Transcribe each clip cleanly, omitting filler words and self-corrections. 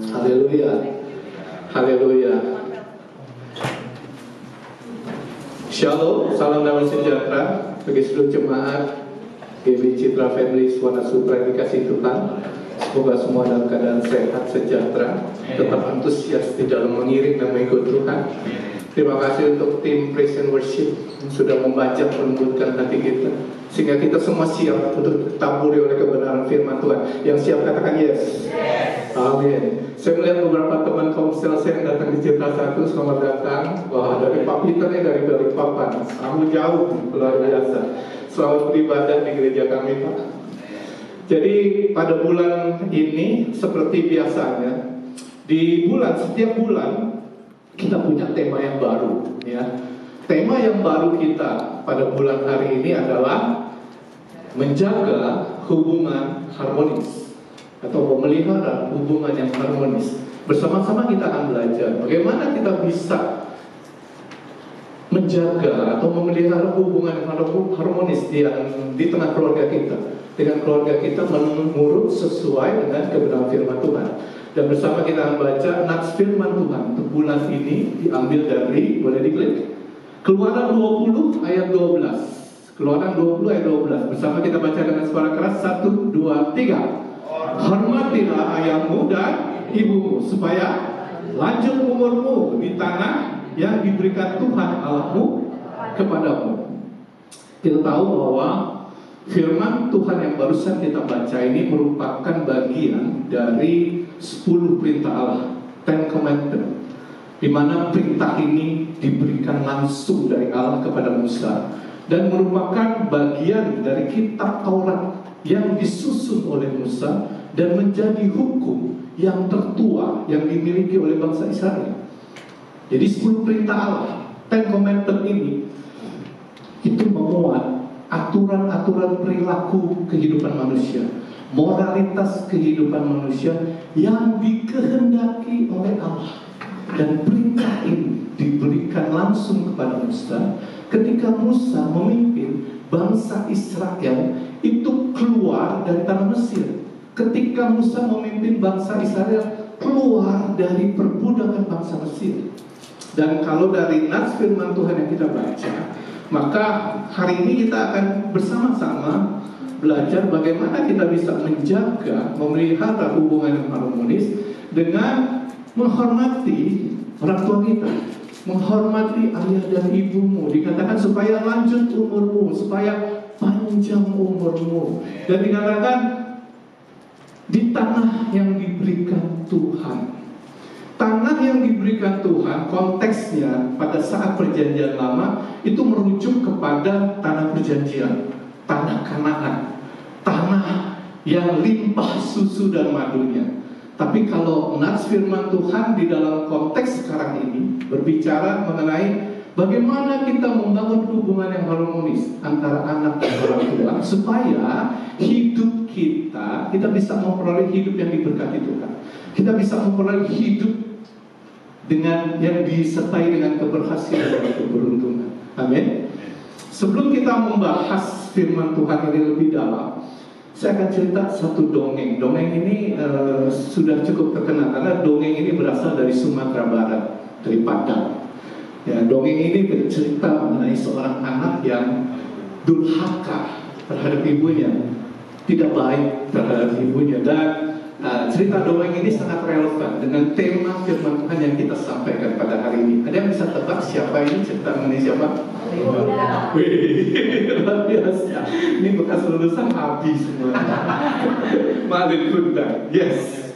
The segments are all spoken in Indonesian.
Haleluya. Haleluya. Shalom, salam damai sejahtera bagi seluruh jemaat GB Citra Family Swana Supra yang dikasih Tuhan. Semoga semua dalam keadaan sehat, sejahtera, tetap antusias di dalam mengiring dan mengikut Tuhan. Terima kasih untuk tim Praise and Worship yang sudah membajak melembutkan hati kita, sehingga kita semua siap untuk ditaburi oleh kebenaran firman Tuhan. Yang siap katakan yes. Amin. Saya melihat beberapa teman komsel saya yang datang di Citra 1. Selamat datang. Wah, dari Pak Peter nih, dari Balikpapan. Kamu jauh, luar biasa. Selamat beribadah di gereja kami, Pak. Jadi pada bulan ini seperti biasanya, setiap bulan kita punya tema yang baru, ya. Tema yang baru kita pada bulan hari ini adalah menjaga hubungan harmonis atau memelihara hubungan yang harmonis. Bersama-sama kita akan belajar bagaimana kita bisa menjaga atau memelihara hubungan yang harmonis di tengah keluarga kita, dengan keluarga kita menurut sesuai dengan kebenaran firman Tuhan. Dan bersama kita akan baca nats firman Tuhan untuk bulan ini diambil dari, boleh diklik, Keluaran 20 ayat 12. Keluaran 20 ayat 12. Bersama kita baca dengan suara keras. 1, 2, 3. Hormatilah ayahmu dan ibumu, supaya lanjut umurmu di tanah yang diberikan Tuhan Allahmu kepadamu. Kita tahu bahwa firman Tuhan yang barusan kita baca ini merupakan bagian dari 10 perintah Allah, 10 Commandments, di mana perintah ini diberikan langsung dari Allah kepada Musa dan merupakan bagian dari kitab Taurat yang disusun oleh Musa dan menjadi hukum yang tertua yang dimiliki oleh bangsa Israel. Jadi 10 perintah Allah, 10 Commandments ini itu memuat aturan-aturan perilaku kehidupan manusia, moralitas kehidupan manusia yang dikehendaki oleh Allah. Dan perintah ini diberikan langsung kepada Musa ketika Musa memimpin bangsa Israel itu keluar dari tanah Mesir. Ketika Musa memimpin bangsa Israel keluar dari perbudakan bangsa Mesir. Dan kalau dari nats firman Tuhan yang kita baca, maka hari ini kita akan bersama-sama belajar bagaimana kita bisa menjaga, memelihara hubungan yang harmonis dengan menghormati orang tua kita, menghormati ayah dan ibumu. Dikatakan supaya lanjut umurmu, supaya panjang umurmu. Dan dikatakan di tanah yang diberikan Tuhan. Tanah yang diberikan Tuhan, konteksnya pada saat perjanjian lama itu merujuk kepada tanah perjanjian, tanah Kanaan, tanah yang limpah susu dan madunya. Tapi kalau nats firman Tuhan di dalam konteks sekarang ini berbicara mengenai bagaimana kita membangun hubungan yang harmonis antara anak dan orang tua, supaya hidup kita bisa memperoleh hidup yang diberkati Tuhan. Kita bisa memperoleh hidup dengan yang disertai dengan keberhasilan dan keberuntungan. Amin. Sebelum kita membahas firman Tuhan ini lebih dalam, saya akan cerita satu dongeng. Dongeng ini sudah cukup terkenal karena dongeng ini berasal dari Sumatera Barat, dari Padang. Ya, dongeng ini bercerita mengenai seorang anak yang durhaka terhadap ibunya, tidak baik terhadap ibunya. Dan cerita dongeng ini sangat relevan dengan tema firman Tuhan yang kita sampaikan pada hari ini. Ada yang bisa tebak siapa ini, cerita mengenai siapa? Wih, luar biasa. Ini bekas lulusan habis semua. Malin Bunda. Yes.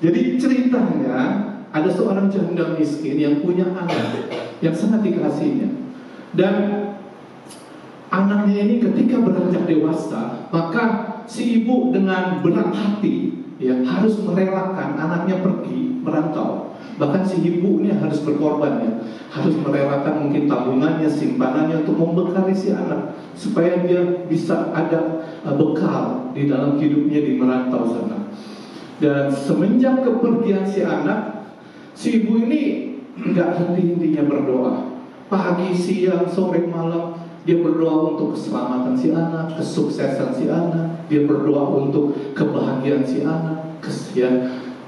Jadi ceritanya ada seorang janda miskin yang punya anak yang sangat dikasihinya. Dan anaknya ini ketika beranjak dewasa, maka si ibu dengan berat hati harus merelakan anaknya pergi merantau. Bahkan si ibu ini harus berkorban, harus merelakan mungkin tabungannya, simpanannya untuk membekali si anak supaya dia bisa ada bekal di dalam hidupnya di merantau sana. Dan semenjak kepergian si anak, si ibu ini nggak henti-hentinya berdoa. Pagi, siang, sore, malam dia berdoa untuk keselamatan si anak, kesuksesan si anak. Dia berdoa untuk kebahagiaan si anak,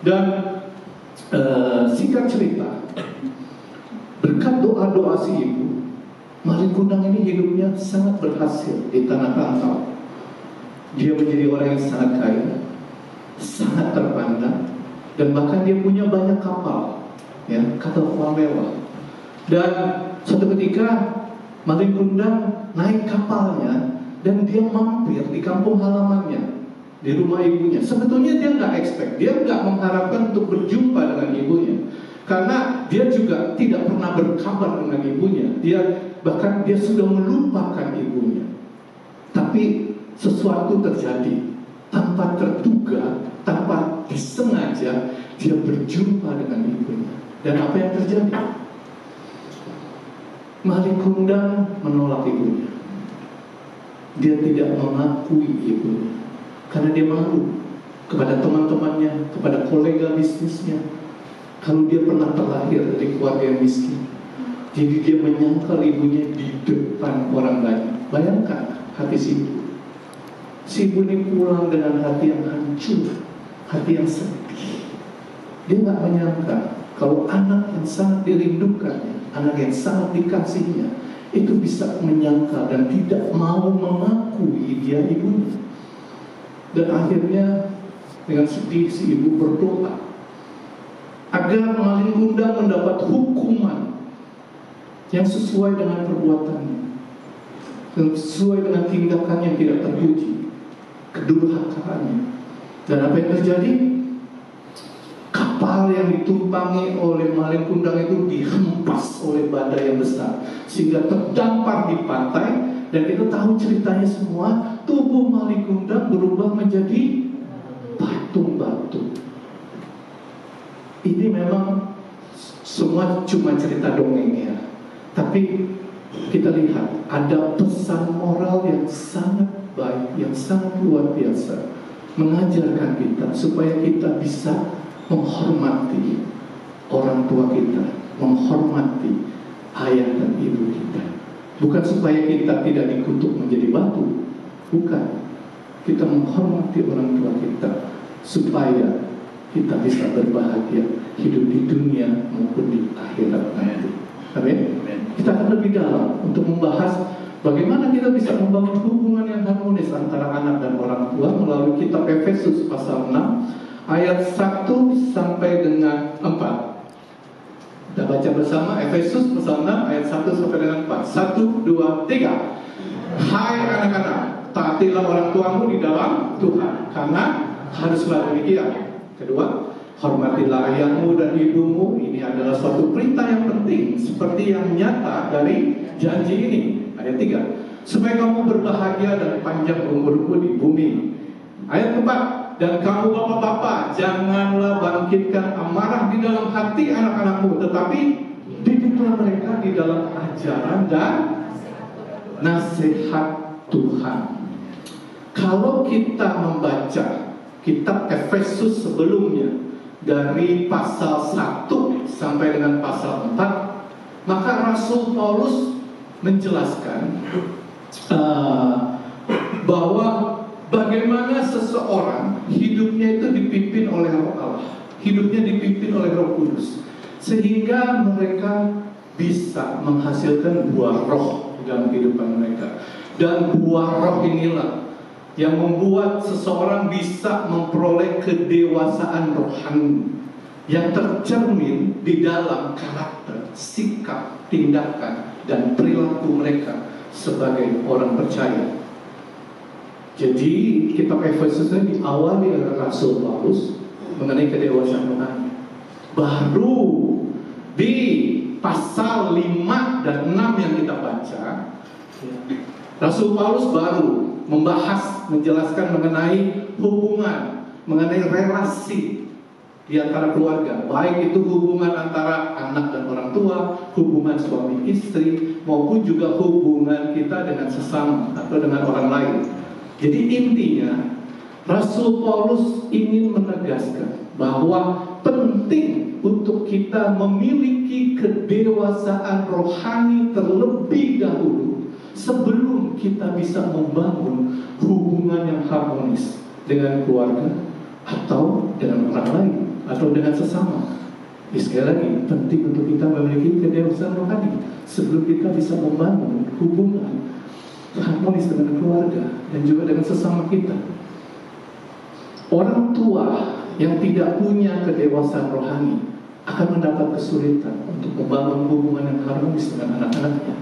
dan Singkat cerita, berkat doa-doa si ibu, Malin Kundang ini hidupnya sangat berhasil di tanah rantau. Dia menjadi orang yang sangat kaya, sangat terpandang, dan bahkan dia punya banyak kapal, ya, kapal mewah. Dan suatu ketika Malin Kundang naik kapalnya dan dia mampir di kampung halamannya, di rumah ibunya. Sebetulnya dia nggak expect, dia nggak mengharapkan untuk berjumpa dengan ibunya, karena dia juga tidak pernah berkabar dengan ibunya. Bahkan dia sudah melupakan ibunya. Tapi sesuatu terjadi tanpa terduga, tanpa disengaja, dia berjumpa dengan ibunya. Dan apa yang terjadi? Malin Kundang menolak ibunya. Dia tidak mengakui ibunya karena dia malu kepada teman-temannya, kepada kolega bisnisnya, kalau dia pernah terlahir dari keluarga yang miskin. Jadi dia menyangkal ibunya di depan orang banyak. Bayangkan hati si ibu. Si ibu ini pulang dengan hati yang hancur, hati yang sedih. Dia nggak menyangka kalau anak yang sangat dirindukannya, anak yang sangat dikasihinya, itu bisa menyangkal dan tidak mau mengakui dia ibunya. Dan akhirnya dengan sedih si ibu berdoa agar Malin Kundang mendapat hukuman yang sesuai dengan perbuatannya, yang sesuai dengan tindakan yang tidak terpuji, kedurhakaannya. Dan apa yang terjadi? Kapal yang ditumpangi oleh Malin Kundang itu dihempas oleh badai yang besar sehingga terdampar di pantai. Dan kita tahu ceritanya semua, tubuh Malin Kundang berubah menjadi batu-batu. Ini memang semua cuma cerita dongeng ya. Tapi kita lihat ada pesan moral yang sangat baik, yang sangat luar biasa, mengajarkan kita supaya kita bisa menghormati orang tua kita, menghormati ayah dan ibu kita. Bukan supaya kita tidak dikutuk menjadi batu, bukan. Kita menghormati orang tua kita supaya kita bisa berbahagia hidup di dunia maupun di akhirat nanti. Amin. Kita akan lebih dalam untuk membahas bagaimana kita bisa membangun hubungan yang harmonis antara anak dan orang tua melalui kitab Efesus pasal 6 ayat 1 sampai dengan 4. Kita baca bersama Efesus pasal 6 ayat 1 sampai dengan 4. 1, 2, 3. Hai anak-anak, taatilah orang tuamu di dalam Tuhan, karena haruslah demikian. Kedua, hormatilah ayahmu dan ibumu. Ini adalah suatu perintah yang penting, seperti yang nyata dari janji ini. Ayat 3, supaya kamu berbahagia dan panjang umurmu di bumi. Ayat 4, dan kamu bapak-bapak, janganlah bangkitkan amarah di dalam hati anak-anakmu, tetapi didiklah mereka di dalam ajaran dan nasihat Tuhan. Kalau kita membaca kitab Efesus sebelumnya dari pasal 1 sampai dengan pasal 4, maka Rasul Paulus menjelaskan bahwa bagaimana seseorang hidupnya itu dipimpin oleh Roh Allah, hidupnya dipimpin oleh Roh Kudus, sehingga mereka bisa menghasilkan buah roh dalam kehidupan mereka. Dan buah roh inilah yang membuat seseorang bisa memperoleh kedewasaan rohani yang tercermin di dalam karakter, sikap, tindakan, dan perilaku mereka sebagai orang percaya. Jadi kitab Efesus ini diawali oleh Rasul Paulus mengenai kedewasaan rohani. Baru di pasal 5 dan 6 yang kita baca, Rasul Paulus baru membahas, menjelaskan mengenai hubungan, mengenai relasi di antara keluarga, baik itu hubungan antara anak dan orang tua, hubungan suami istri, maupun juga hubungan kita dengan sesama atau dengan orang lain. Jadi intinya Rasul Paulus ingin menegaskan bahwa penting untuk kita memiliki kedewasaan rohani terlebih dahulu sebelum kita bisa membangun hubungan yang harmonis dengan keluarga atau dengan orang lain atau dengan sesama Sekali lagi, penting untuk kita memiliki kedewasaan rohani sebelum kita bisa membangun hubungan harmonis dengan keluarga dan juga dengan sesama kita. Orang tua yang tidak punya kedewasaan rohani akan mendapat kesulitan untuk membangun hubungan yang harmonis dengan anak-anaknya.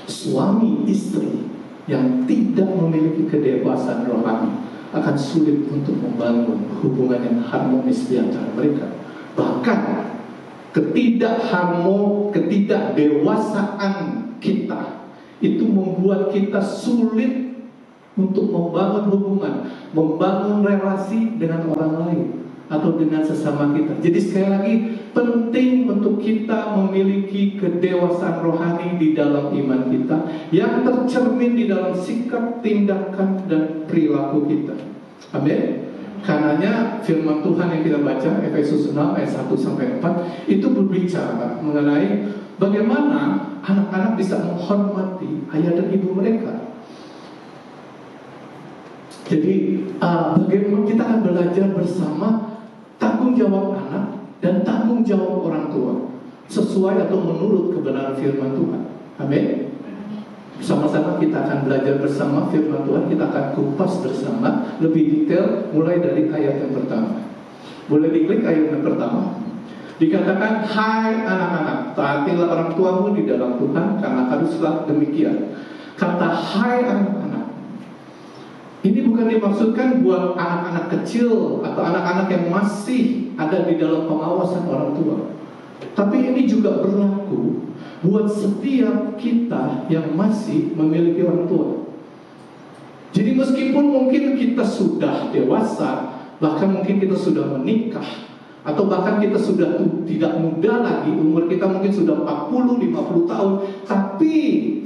Suami istri yang tidak memiliki kedewasaan rohani akan sulit untuk membangun hubungan yang harmonis di antara mereka. Bahkan ketidakdewasaan kita itu membuat kita sulit untuk membangun hubungan, membangun relasi dengan orang lain atau dengan sesama kita. Jadi sekali lagi, penting untuk kita memiliki kedewasaan rohani di dalam iman kita yang tercermin di dalam sikap, tindakan, dan perilaku kita. Amin. Karenanya firman Tuhan yang kita baca Efesus 6 ayat 1-4 itu berbicara mengenai bagaimana anak-anak bisa menghormati ayah dan ibu mereka. Jadi bagaimana kita akan belajar bersama tanggung jawab anak dan tanggung jawab orang tua sesuai atau menurut kebenaran firman Tuhan. Amin. Sama-sama kita akan belajar bersama firman Tuhan. Kita akan kupas bersama lebih detail mulai dari ayat yang pertama. Boleh diklik ayat yang pertama. Dikatakan, hai anak-anak, taatilah orang tuamu di dalam Tuhan, karena haruslah demikian. Kata hai anak-anak ini bukan dimaksudkan buat anak-anak kecil atau anak-anak yang masih ada di dalam pengawasan orang tua, tapi ini juga berlaku buat setiap kita yang masih memiliki orang tua. Jadi meskipun mungkin kita sudah dewasa, bahkan mungkin kita sudah menikah, atau bahkan kita sudah tidak muda lagi, umur kita mungkin sudah 40-50 tahun, tapi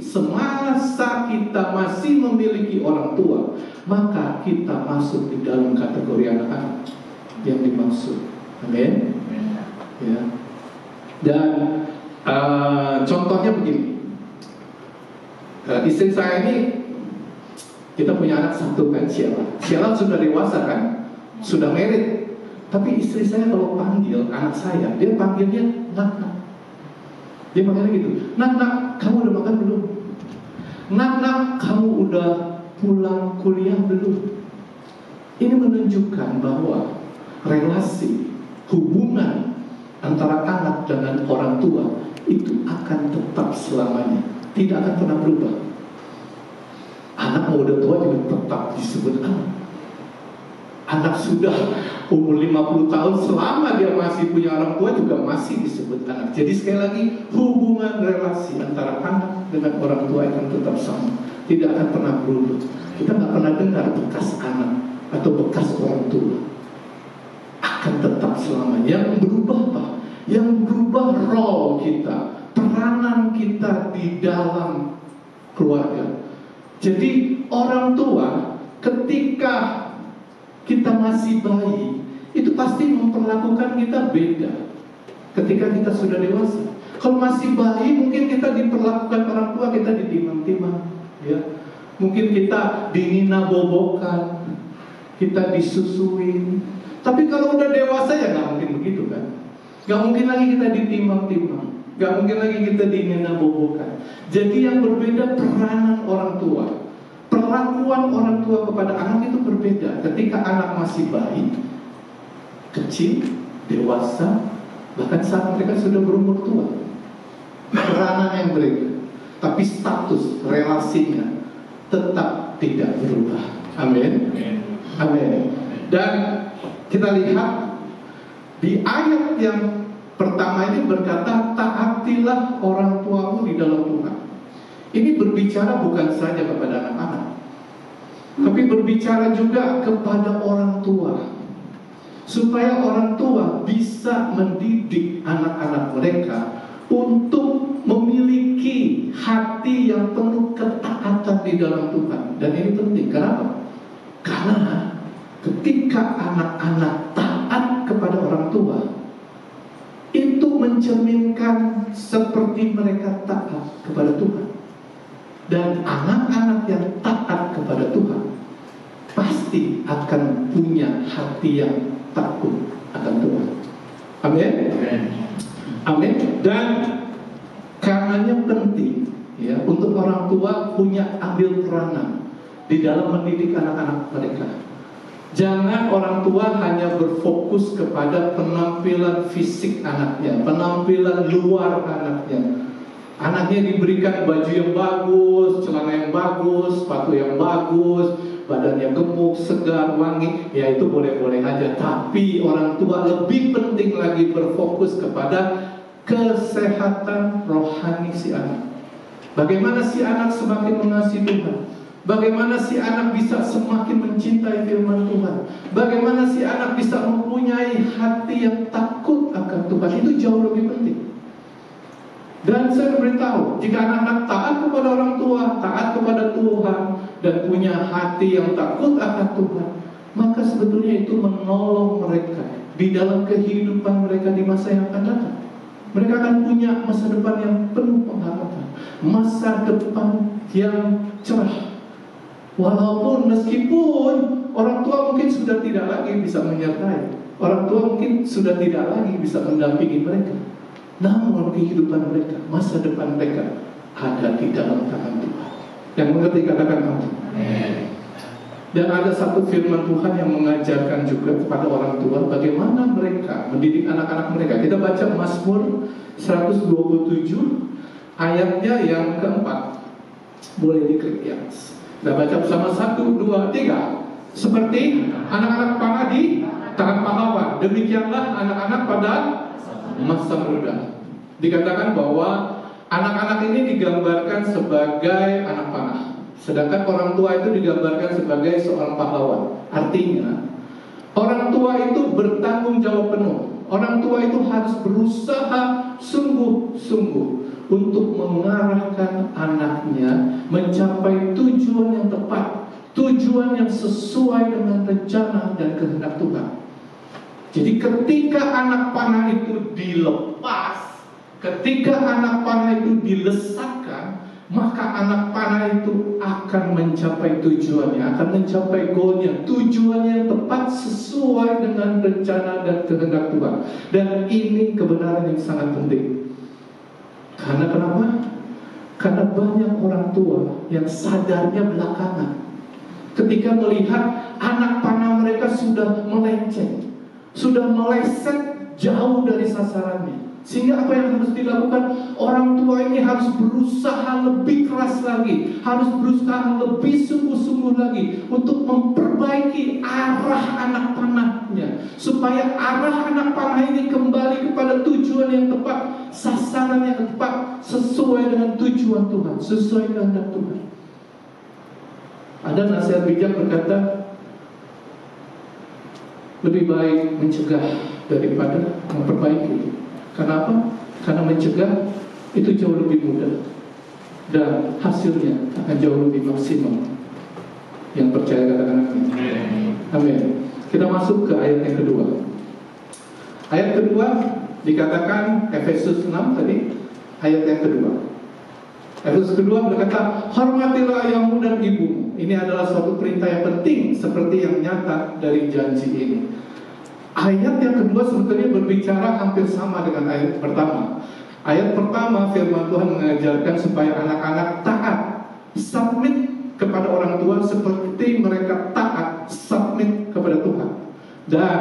semasa kita masih memiliki orang tua, maka kita masuk di dalam kategori anak-anak yang dimaksud. Amin. Ya. Dan contohnya begini, istri saya ini, kita punya anak satu kan, Sheila sudah dewasa kan, sudah married. Tapi istri saya kalau panggil anak saya, dia panggilnya nak. Dia panggilnya gitu, nak, kamu udah makan belum? Nak, kamu udah pulang kuliah belum? Ini menunjukkan bahwa relasi, hubungan antara anak dengan orang tua itu akan tetap selamanya, tidak akan pernah berubah. Anak muda tua juga tetap disebut anak. Anak sudah umur 50 tahun, selama dia masih punya orang tua juga masih disebut anak. Jadi sekali lagi, hubungan relasi antara anak dengan orang tua akan tetap sama, tidak akan pernah berubah. Kita nggak pernah dengar bekas anak atau bekas orang tua. Akan tetap selamanya. Yang berubah apa? Yang berubah role kita, peranan kita di dalam keluarga. Jadi orang tua ketika kita masih bayi, itu pasti memperlakukan kita beda ketika kita sudah dewasa. Kalau masih bayi, mungkin kita diperlakukan orang tua, kita ditimang-timang, ya. Mungkin kita dinina-bobokan, kita disusuin. Tapi kalau udah dewasa ya nggak mungkin begitu kan. Nggak mungkin lagi kita ditimang-timang, nggak mungkin lagi kita dinina-bobokan. Jadi yang berbeda peranan orang tua. Perlakuan orang tua kepada anak itu berbeda ketika anak masih bayi, kecil, dewasa, bahkan saat mereka sudah berumur tua. Peranan yang berbeda, tapi status relasinya tetap tidak berubah. Amin. Amin. Dan kita lihat di ayat yang pertama ini berkata, taatilah orang tuamu di dalam Tuhan. Ini berbicara bukan saja kepada anak-anak, tapi berbicara juga kepada orang tua, supaya orang tua bisa mendidik anak-anak mereka untuk memiliki hati yang penuh ketaatan di dalam Tuhan. Dan ini penting, kenapa? Karena ketika anak-anak taat kepada orang tua, itu mencerminkan seperti mereka taat kepada Tuhan. Dan anak-anak yang taat kepada Tuhan pasti akan punya hati yang takut akan Tuhan. Amin. Amin. Dan karenanya penting ya untuk orang tua punya ambil peranan di dalam mendidik anak-anak mereka. Jangan orang tua hanya berfokus kepada penampilan fisik anaknya, penampilan luar anaknya. Anaknya diberikan baju yang bagus, celana yang bagus, sepatu yang bagus, badannya gemuk, segar, wangi, ya itu boleh-boleh aja. Tapi orang tua lebih penting lagi berfokus kepada kesehatan rohani si anak. Bagaimana si anak semakin mengasihi Tuhan, bagaimana si anak bisa semakin mencintai firman Tuhan, bagaimana si anak bisa mempunyai hati yang takut akan Tuhan, itu jauh lebih penting. Dan saya beritahu, jika anak-anak taat kepada orang tua, taat kepada Tuhan, dan punya hati yang takut akan Tuhan, maka sebetulnya itu menolong mereka di dalam kehidupan mereka di masa yang akan datang. Mereka akan punya masa depan yang penuh pengharapan, masa depan yang cerah. Walaupun meskipun orang tua mungkin sudah tidak lagi bisa menyertai, orang tua mungkin sudah tidak lagi bisa mendampingi mereka, namun kehidupan mereka, masa depan mereka ada di dalam tangan Tuhan. Yang mengerti katakan amin. Dan ada satu firman Tuhan yang mengajarkan juga kepada orang tua bagaimana mereka mendidik anak-anak mereka. Kita baca Mazmur 127 ayatnya yang keempat. Boleh diklik ya. Kita baca bersama 1, 2, 3. Seperti anak-anak panah di tangan pahlawan, demikianlah anak-anak pada masa muda. Dikatakan bahwa anak-anak ini digambarkan sebagai anak panah, sedangkan orang tua itu digambarkan sebagai seorang pahlawan. Artinya orang tua itu bertanggung jawab penuh. Orang tua itu harus berusaha sungguh-sungguh untuk mengarahkan anaknya mencapai tujuan yang tepat, tujuan yang sesuai dengan rencana dan kehendak Tuhan. Jadi ketika anak panah itu dilepas, ketika anak panah itu dilesatkan, maka anak panah itu akan mencapai tujuannya, akan mencapai goalnya, tujuannya yang tepat sesuai dengan rencana dan kehendak Tuhan. Dan ini kebenaran yang sangat penting. Karena kenapa? Karena banyak orang tua yang sadarnya belakangan, ketika melihat anak panah mereka sudah melenceng, sudah meleset jauh dari sasarannya. Sehingga apa yang harus dilakukan? Orang tua ini harus berusaha lebih keras lagi, harus berusaha lebih sungguh-sungguh lagi untuk memperbaiki arah anak panahnya, supaya arah anak panah ini kembali kepada tujuan yang tepat, sasaran yang tepat, sesuai dengan tujuan Tuhan, sesuai kehendak Tuhan. Ada nasihat bijak berkata, lebih baik mencegah daripada memperbaiki. Kenapa? Karena mencegah itu jauh lebih mudah dan hasilnya akan jauh lebih maksimal. Yang percaya katakan amin. Amin. Kita masuk ke ayat yang kedua. Ayat kedua dikatakan Efesus 6 tadi, ayat yang kedua. Efesus kedua berkata, hormatilah ayahmu dan ibumu. Ini adalah suatu perintah yang penting seperti yang nyata dari janji ini. Ayat yang kedua sebetulnya berbicara hampir sama dengan ayat pertama. Ayat pertama firman Tuhan mengajarkan supaya anak-anak taat, submit kepada orang tua seperti mereka taat, submit kepada Tuhan. Dan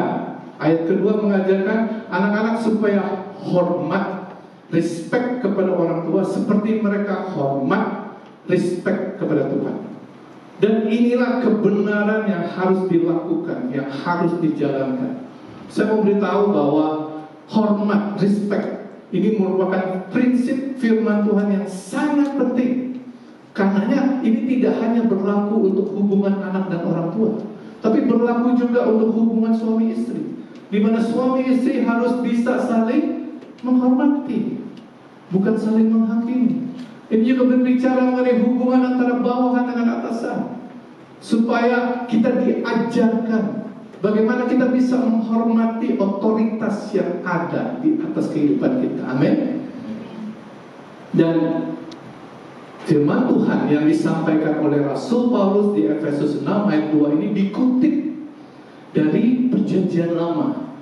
ayat kedua mengajarkan anak-anak supaya hormat, respect kepada orang tua seperti mereka hormat, respect kepada Tuhan. Dan inilah kebenaran yang harus dilakukan, yang harus dijalankan. Saya mau beritahu bahwa hormat, respect ini merupakan prinsip firman Tuhan yang sangat penting. Karenanya ini tidak hanya berlaku untuk hubungan anak dan orang tua, tapi berlaku juga untuk hubungan suami istri, di mana suami istri harus bisa saling menghormati, bukan saling menghakimi. Ini juga berbicara mengenai hubungan antara bawahan dengan atasan, supaya kita diajarkan bagaimana kita bisa menghormati otoritas yang ada di atas kehidupan kita. Amin. Dan firman Tuhan yang disampaikan oleh Rasul Paulus di Efesus 6 ayat 2 ini dikutip dari Perjanjian Lama.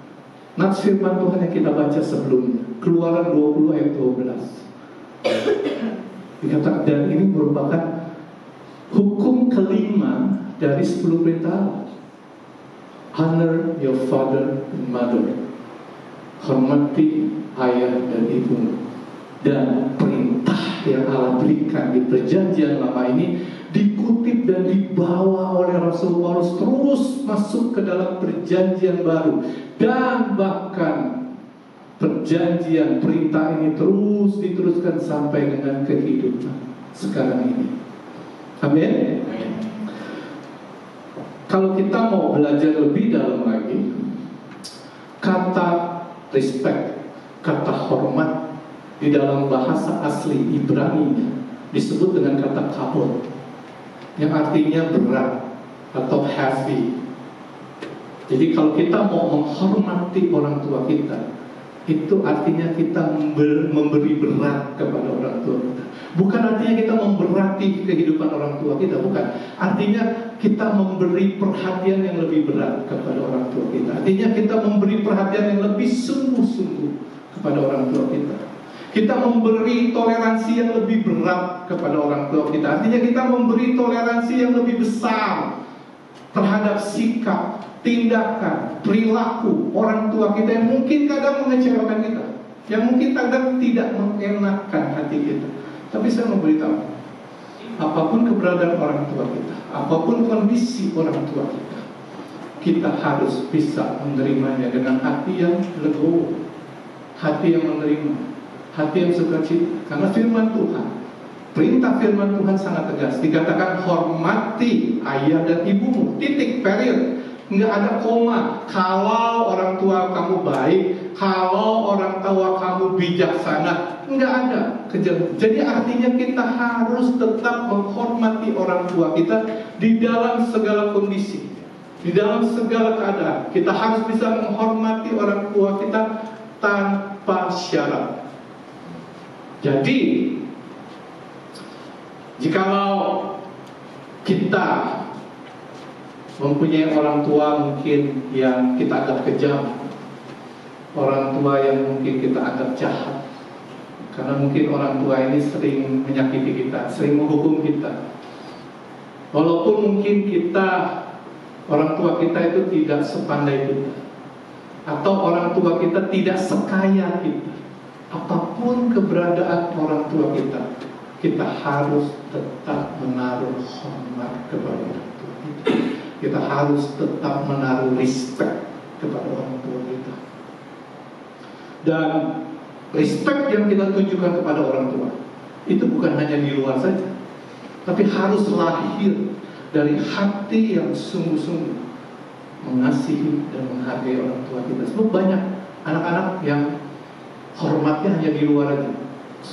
Nats firman Tuhan yang kita baca sebelumnya, Keluaran 20 ayat 12. Dikatakan, dan ini merupakan hukum kelima dari 10 perintah. Honor your father and mother. Hormati ayah dan ibumu. Dan perintah yang Allah berikan di perjanjian lama ini dikutip dan dibawa oleh Rasul Paulus terus masuk ke dalam perjanjian baru. Dan bahkan perjanjian perintah ini terus diteruskan sampai dengan kehidupan sekarang ini. Amin. Kalau kita mau belajar lebih dalam lagi, kata respect, kata hormat di dalam bahasa asli Ibrani disebut dengan kata kabod, yang artinya berat atau heavy. Jadi kalau kita mau menghormati orang tua kita, itu artinya kita memberi berat kepada orang tua kita. Bukan artinya kita memberati kehidupan orang tua kita, bukan. Artinya kita memberi perhatian yang lebih berat kepada orang tua kita. Artinya kita memberi perhatian yang lebih sungguh-sungguh kepada orang tua kita. Kita memberi toleransi yang lebih berat kepada orang tua kita. Artinya kita memberi toleransi yang lebih besar terhadap sikap, tindakan, perilaku orang tua kita yang mungkin kadang mengecewakan kita, yang mungkin kadang tidak mengenakkan hati kita. Tapi saya mau beritahu, apapun keberadaan orang tua kita, apapun kondisi orang tua kita, kita harus bisa menerimanya dengan hati yang legowo, hati yang menerima, hati yang sukacita. Karena firman Tuhan, perintah firman Tuhan sangat tegas. Dikatakan hormati ayah dan ibumu, titik, period. Nggak ada koma. Kalau orang tua kamu baik, kalau orang tua kamu bijaksana, nggak ada. Jadi artinya kita harus tetap menghormati orang tua kita di dalam segala kondisi, di dalam segala keadaan. Kita harus bisa menghormati orang tua kita tanpa syarat. Jadi jikalau kita mempunyai orang tua mungkin yang kita anggap kejam, orang tua yang mungkin kita anggap jahat, karena mungkin orang tua ini sering menyakiti kita, sering menghukum kita. Walaupun mungkin kita, orang tua kita itu tidak sepandai kita, atau orang tua kita tidak sekaya kita, apapun keberadaan orang tua kita, kita harus tetap menaruh hormat kepada orang tua kita. Kita harus tetap menaruh respect kepada orang tua kita. Dan respect yang kita tunjukkan kepada orang tua itu bukan hanya di luar saja, tapi harus lahir dari hati yang sungguh-sungguh mengasihi dan menghargai orang tua kita. Sebab banyak anak-anak yang hormatnya hanya di luar aja,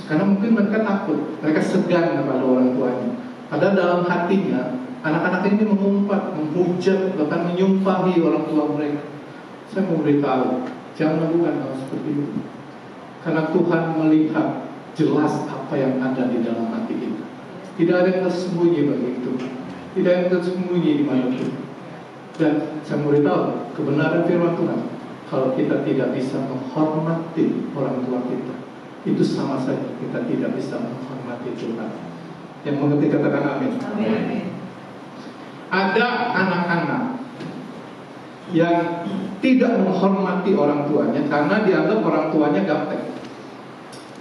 karena mungkin mereka takut, mereka segan kepada orang tuanya. Padahal dalam hatinya anak-anak ini mengumpat, menghujat, bahkan menyumpahi orang tua mereka. Saya mau beritahu, jangan lakukan hal seperti itu. Karena Tuhan melihat jelas apa yang ada di dalam hati kita. Tidak ada yang tersembunyi bagi Tuhan. Tidak ada yang tersembunyi di mana Tuhan. Dan saya mau beritahu, kebenaran firman Tuhan, kalau kita tidak bisa menghormati orang tua kita, itu sama saja kita tidak bisa menghormati Tuhan. Yang mengerti katakan amin. Amin. Ada anak-anak yang tidak menghormati orang tuanya karena dianggap orang tuanya gaptek,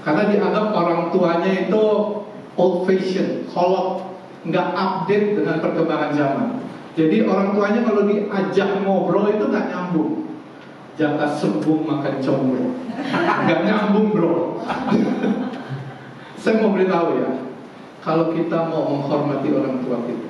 karena dianggap orang tuanya itu old fashion, kolot, nggak update dengan perkembangan zaman. Jadi orang tuanya kalau diajak ngobrol itu nggak nyambung. Jaka sembung makan combro, nggak nyambung bro. Saya mau beritahu ya, kalau kita mau menghormati orang tua kita,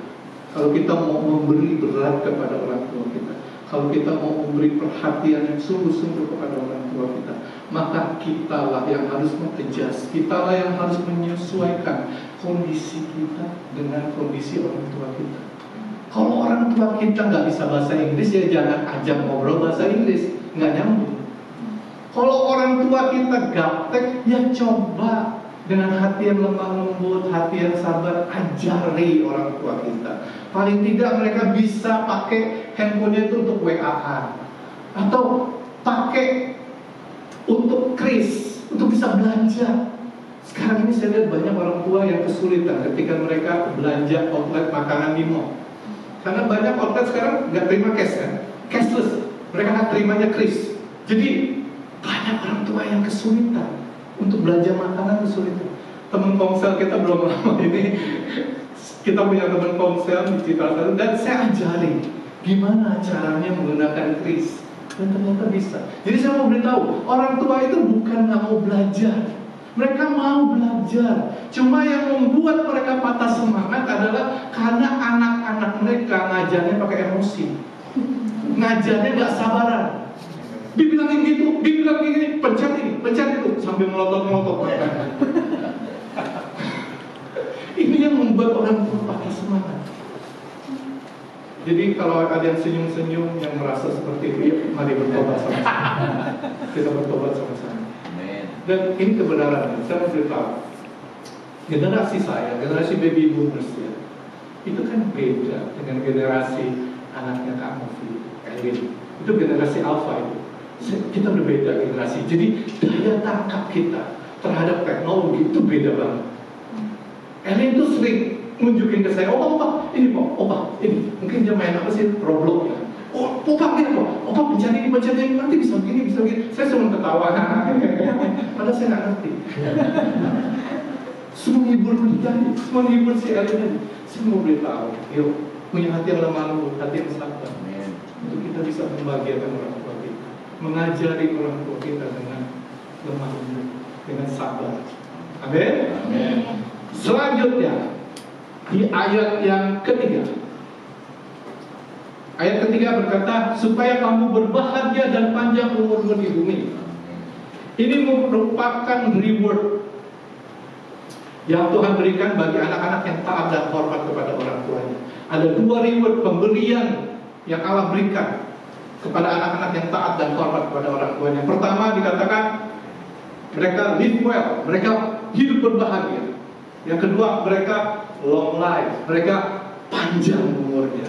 kalau kita mau memberi berat kepada orang tua kita, kalau kita mau memberi perhatian yang sungguh-sungguh kepada orang tua kita, maka kitalah yang harus mengejas, kitalah yang harus menyesuaikan kondisi kita dengan kondisi orang tua kita. Kalau orang tua kita nggak bisa bahasa Inggris, ya jangan ajak ngobrol bahasa Inggris, nggak nyambung. Kalau orang tua kita gaptek, ya coba dengan hati yang lemah lembut, hati yang sabar, ajari orang tua kita. Paling tidak mereka bisa pakai handphonenya itu untuk WA-an, atau pakai untuk kris, untuk bisa belanja. Sekarang ini saya lihat banyak orang tua yang kesulitan ketika mereka belanja outlet makanan di mall. Karena banyak outlet sekarang nggak terima cash kan, cashless. Mereka nggak terimanya kris. Jadi banyak orang tua yang kesulitan untuk belanja makanan, kesulitan. Teman ponsel kita belum lama ini, kita punya teman ponsel di Citarasa, dan saya ajari gimana caranya menggunakan kris, dan ternyata bisa. Jadi saya mau beritahu, orang tua itu bukan nggak mau belajar, mereka mau belajar. Cuma yang membuat mereka patah semangat adalah karena anak-anak mereka ngajarnya pakai emosi, ngajarnya nggak sabaran. Dibilangin gitu, dibilang gini, pencet itu, sambil melotot-melotot. Ini yang membuat orang tua patah semangat. Jadi kalau ada yang senyum-senyum yang merasa seperti itu, ya mari bertobat sama-sama. Kita bertobat sama-sama. Dan ini kebenaran. Saya mau beritahu, generasi saya, generasi baby boomers ya, itu kan beda dengan generasi anaknya Kak Novi, Elin. Itu generasi alpha itu. Kita udah beda generasi. Jadi daya tangkap kita terhadap teknologi itu beda banget. Elin tuh sering nunjukin ke saya, opa, ini mungkin dia main apa sih, Roblox ya. Opa, pencari ini, nanti bisa begini. Saya cuma ketawa, padahal saya nggak ngerti. Semua menghibur dia, semua menghibur si Elin tadi. Saya mau beritahu, yuk, punya hati yang lemah lembut, hati yang sabar, untuk kita bisa membahagiakan orang tua kita, mengajari orang tua kita dengan lemah lembut, dengan sabar. Amin. Selanjutnya di ayat yang ketiga. Ayat ketiga berkata, supaya kamu berbahagia dan panjang umurmu di bumi. Ini merupakan reward yang Tuhan berikan bagi anak-anak yang taat dan hormat kepada orang tuanya. Ada dua reward pemberian yang Allah berikan kepada anak-anak yang taat dan hormat kepada orang tuanya. Pertama dikatakan mereka live well, mereka hidup berbahagia. Yang kedua, mereka long life, mereka panjang umurnya.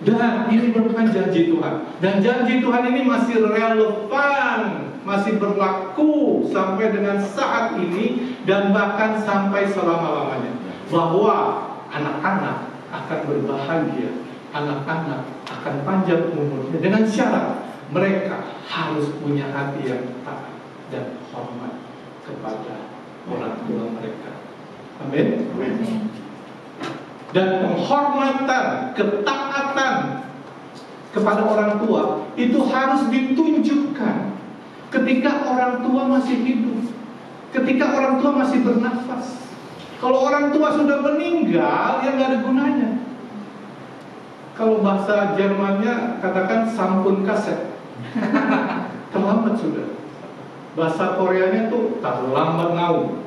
Dan ini merupakan janji Tuhan. Dan janji Tuhan ini masih relevan, masih berlaku sampai dengan saat ini dan bahkan sampai selama-lamanya. Bahwa anak-anak akan berbahagia, anak-anak akan panjang umurnya dengan syarat mereka harus punya hati yang taat dan hormat kepada orang tua mereka. Amin. Dan penghormatan, ketaatan kepada orang tua itu harus ditunjukkan ketika orang tua masih hidup, ketika orang tua masih bernafas. Kalau orang tua sudah meninggal, ya nggak ada gunanya. Kalau bahasa Jermannya katakan sampun kaset, terlambat sudah. Bahasa Koreanya tuh terlambat ngaum.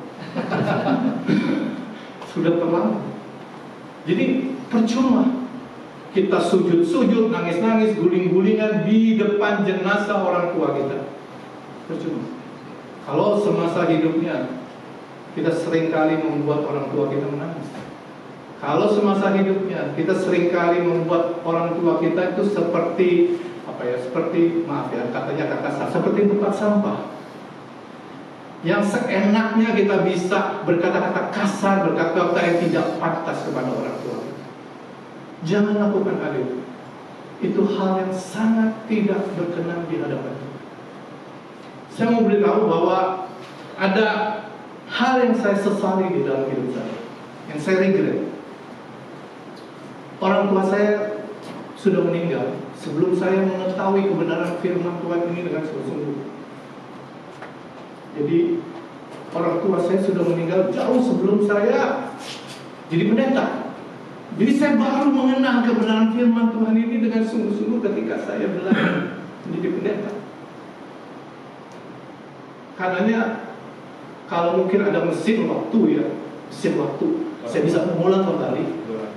Sudah terlambat. Jadi percuma kita sujud-sujud, nangis-nangis, guling-gulingan di depan jenazah orang tua kita. Percuma. Kalau semasa hidupnya kita seringkali membuat orang tua kita menangis. Kalau semasa hidupnya kita seringkali membuat orang tua kita itu seperti seperti katanya kasar, seperti tempat sampah. Yang seenaknya kita bisa berkata-kata kasar, berkata-kata yang tidak pantas kepada orang tua. Jangan lakukan hal itu. Itu hal yang sangat tidak berkenan di hadapan Tuhan. Saya mau beritahu bahwa ada hal yang saya sesali di dalam hidup saya, yang saya regret. Orang tua saya sudah meninggal sebelum saya mengetahui kebenaran firman Tuhan ini dengan sungguh-sungguh. Jadi orang tua saya sudah meninggal jauh sebelum saya jadi pendeta. Jadi saya baru mengenal kebenaran firman Tuhan ini dengan sungguh-sungguh ketika saya belajar menjadi pendeta. Karenanya kalau mungkin ada mesin waktu, saya bisa mengulang kembali,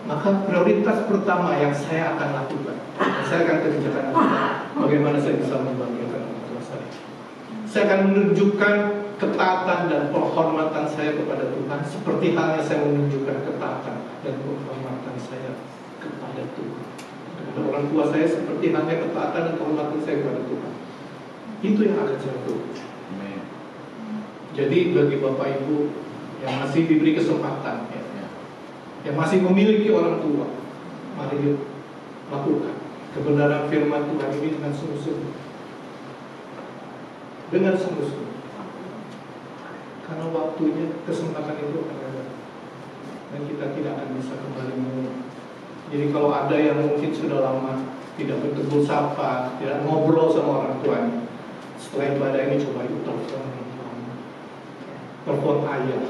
maka prioritas pertama yang saya akan lakukan, saya akan kerjakan bagaimana saya bisa membahagiakan orang tua saya. Saya akan menunjukkan ketaatan dan penghormatan saya kepada Tuhan, seperti halnya saya menunjukkan ketaatan dan penghormatan saya kepada Tuhan. Kepada orang tua saya seperti halnya ketaatan dan penghormatan saya kepada Tuhan. Itu yang akan jatuh. Jadi bagi Bapak Ibu yang masih diberi kesempatan, yang masih memiliki orang tua, mari yuk lakukan kebenaran firman Tuhan ini dengan sungguh-sungguh. Dengan sungguh-sungguh. Karena waktunya, kesempatan itu akan ada. Dan kita tidak akan bisa kembali mengulang. Jadi kalau ada yang mungkin sudah lama tidak bertegur sapa, tidak ngobrol sama orang tuanya, setelah ibadah ini coba yuk telepon orang tuanya. Telepon ayah,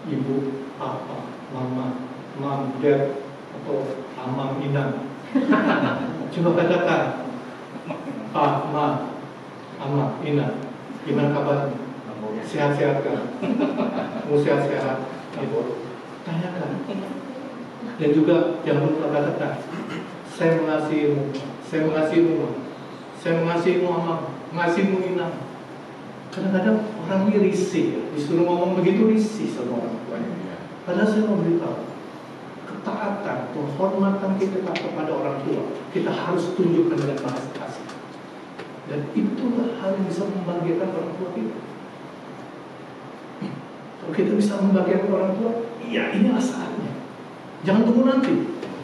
ibu, papa, mama, mam, dad, atau amam, inang. Coba katakan, Pak, Ma, Ama, Ina, gimana kabarnya? Sehat-sehat kan? Mau sehat-sehat? Tanyakan. Dan juga jangan lupa katakan, saya mengasihimu, saya mengasihimu, saya mengasihimu Ama, mengasihimu Ina. Kadang-kadang orang ini risih, disuruh ngomong begitu risih sama orang tuanya. Padahal saya mau beritahu, ketaatan, penghormatan kita kepada orang tua, kita harus tunjukkan dengan bahasa kasih. Dan itulah hal yang bisa membahagiakan orang tua kita. Kalau kita bisa membahagiakan orang tua, iya inilah saatnya. Jangan tunggu nanti.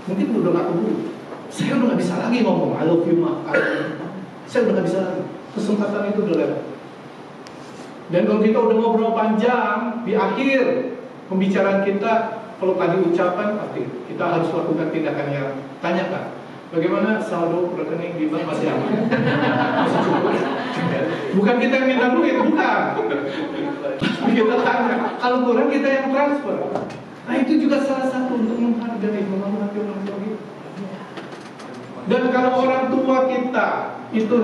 Mungkin udah gak keburu. Saya udah gak bisa lagi ngomong I love you ma, saya udah gak bisa lagi. Kesempatan itu udah lewat. Dan kalau kita udah ngobrol panjang, di akhir pembicaraan kita, kalau tadi ucapan, kita harus lakukan tindakan yang tanyakan. Bagaimana saldo rekening di bank masih aman? Masih cukup? Bukan kita yang minta duit, bukan. Kita tanya, kalau kurang kita yang transfer. Nah itu juga salah satu untuk menghargai, menghormati orang tua kita. Dan kalau orang tua kita itu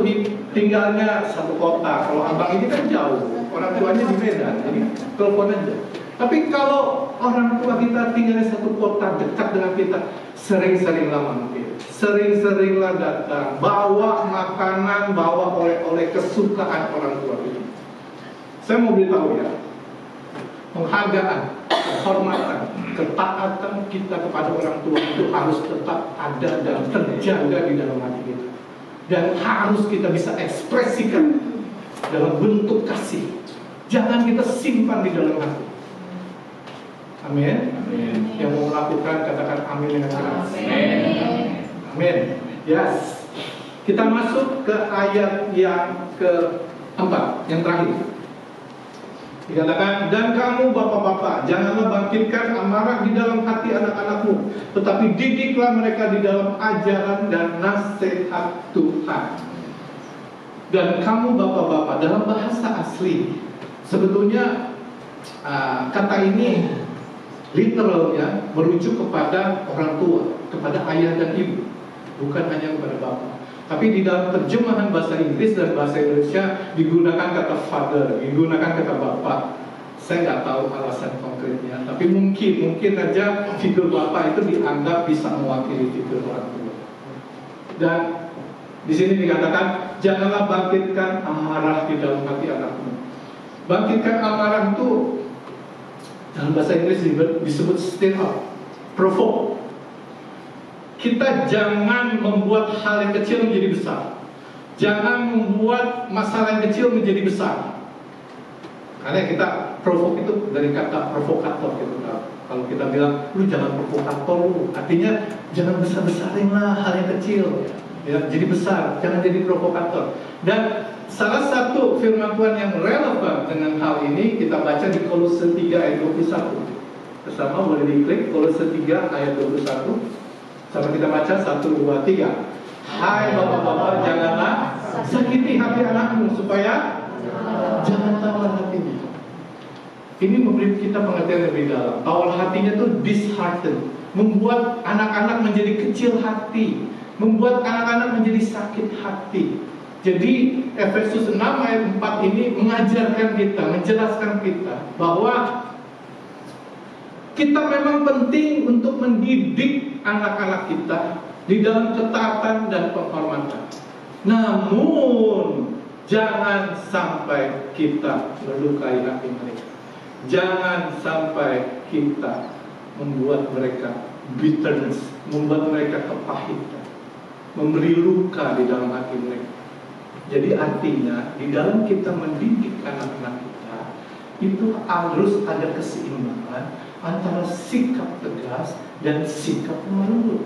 tinggalnya satu kota, kalau abang ini kan jauh, orang tuanya di Medan, jadi telepon aja. Tapi kalau orang tua kita tinggalnya satu kota dekat dengan kita, sering-seringlah mampir, sering-seringlah datang, bawa makanan, bawa oleh-oleh kesukaan orang tua kita. Saya mau beritahu ya, penghargaan, kehormatan, ketaatan kita kepada orang tua itu harus tetap ada dan terjaga di dalam hati kita. Dan harus kita bisa ekspresikan dalam bentuk kasih. Jangan kita simpan di dalam hati. Amin. Yang mau melakukan katakan amin dengan keras. Amin. Yes. Kita masuk ke ayat yang keempat, yang terakhir. Dikatakan, dan kamu bapak-bapak, janganlah bangkitkan amarah di dalam hati anak-anakmu, tetapi didiklah mereka di dalam ajaran dan nasihat Tuhan. Dan kamu bapak-bapak, dalam bahasa asli, sebetulnya kata ini literalnya merujuk kepada orang tua, kepada ayah dan ibu, bukan hanya kepada bapak. Tapi di dalam terjemahan bahasa Inggris dan bahasa Indonesia digunakan kata father, digunakan kata bapak. Saya nggak tahu alasan konkretnya, tapi mungkin aja figur bapak itu dianggap bisa mewakili figur orang tua. Dan di sini dikatakan, janganlah bangkitkan amarah di dalam hati anakmu. Bangkitkan amarah itu dalam bahasa Inggris disebut stir up, provoke. Kita jangan membuat hal yang kecil menjadi besar. Jangan membuat masalah yang kecil menjadi besar. Karena kita provoke itu dari kata provokator gitu. Kalau kita bilang, lu jangan provokator lu, artinya jangan besar-besarin lah hal yang kecil. Ya, jadi besar, jangan jadi provokator. Dan salah satu firman Tuhan yang relevan dengan hal ini kita baca di Kolose 3 ayat 21. Bersama boleh diklik Kolose 3 ayat 21. Sama kita baca 1, 2, 3. Hai bapak-bapak, janganlah sakiti hati anakmu supaya jangan tawar hatinya. Ini memberi kita pengertian lebih dalam. Tawar hatinya itu disheartened, membuat anak-anak menjadi kecil hati, membuat anak-anak menjadi sakit hati. Jadi Efesus 6 ayat 4 ini mengajarkan kita, menjelaskan kita bahwa kita memang penting untuk mendidik anak-anak kita di dalam ketaatan dan penghormatan. Namun jangan sampai kita melukai hati mereka. Jangan sampai kita membuat mereka bitterness, membuat mereka kepahitan, memberi luka di dalam hati mereka. Jadi artinya di dalam kita mendidik anak-anak kita itu harus ada keseimbangan antara sikap tegas dan sikap lemah lembut.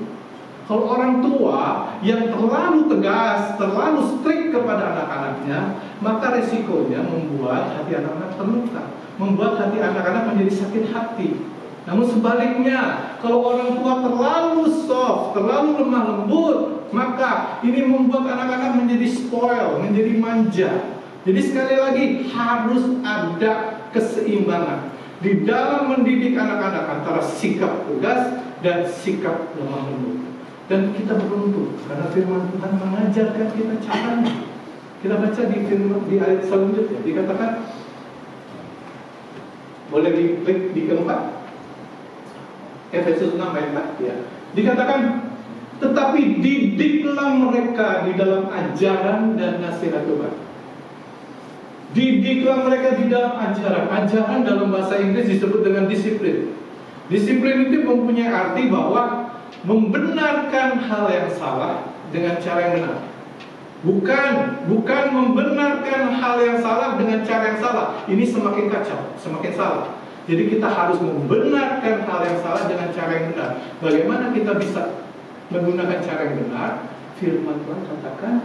Kalau orang tua yang terlalu tegas, terlalu strict kepada anak-anaknya, maka resikonya membuat hati anak-anak terluka, membuat hati anak-anak menjadi sakit hati. Namun sebaliknya, kalau orang tua terlalu soft, terlalu lemah lembut, maka ini membuat anak-anak menjadi spoil, menjadi manja. Jadi sekali lagi harus ada keseimbangan di dalam mendidik anak-anak antara sikap tegas dan sikap lemah lembut. Dan kita beruntung karena firman Tuhan mengajarkan kita caranya. Kita baca di ayat selanjutnya dikatakan, boleh diklik di keempat, Efesus 6 ayat 4 ya. Dikatakan, tetapi didiklah mereka di dalam ajaran dan nasihat Tuhan. Didiklah mereka di dalam ajaran. Ajaran dalam bahasa Inggris disebut dengan disiplin. Disiplin itu mempunyai arti bahwa membenarkan hal yang salah dengan cara yang benar. Bukan membenarkan hal yang salah dengan cara yang salah. Ini semakin kacau, semakin salah. Jadi kita harus membenarkan hal yang salah dengan cara yang benar. Bagaimana kita bisa menggunakan cara yang benar? Firman Tuhan katakan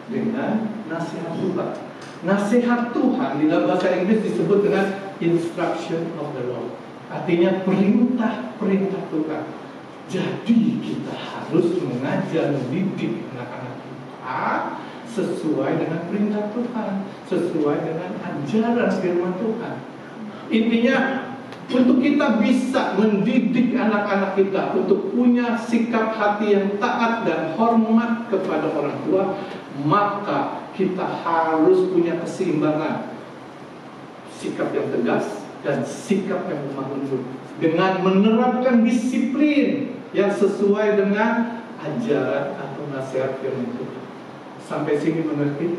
dengan nasihat Tuhan. Nasihat Tuhan di dalam bahasa Inggris disebut dengan instruction of the Lord. Artinya perintah-perintah Tuhan. Jadi kita harus mengajar, mendidik anak-anak kita sesuai dengan perintah Tuhan, sesuai dengan ajaran firman Tuhan. Intinya untuk kita bisa mendidik anak-anak kita untuk punya sikap hati yang taat dan hormat kepada orang tua, maka kita harus punya keseimbangan sikap yang tegas dan sikap yang lemah lembut dengan menerapkan disiplin yang sesuai dengan ajaran atau nasihat firman Tuhan. Sampai sini mengerti?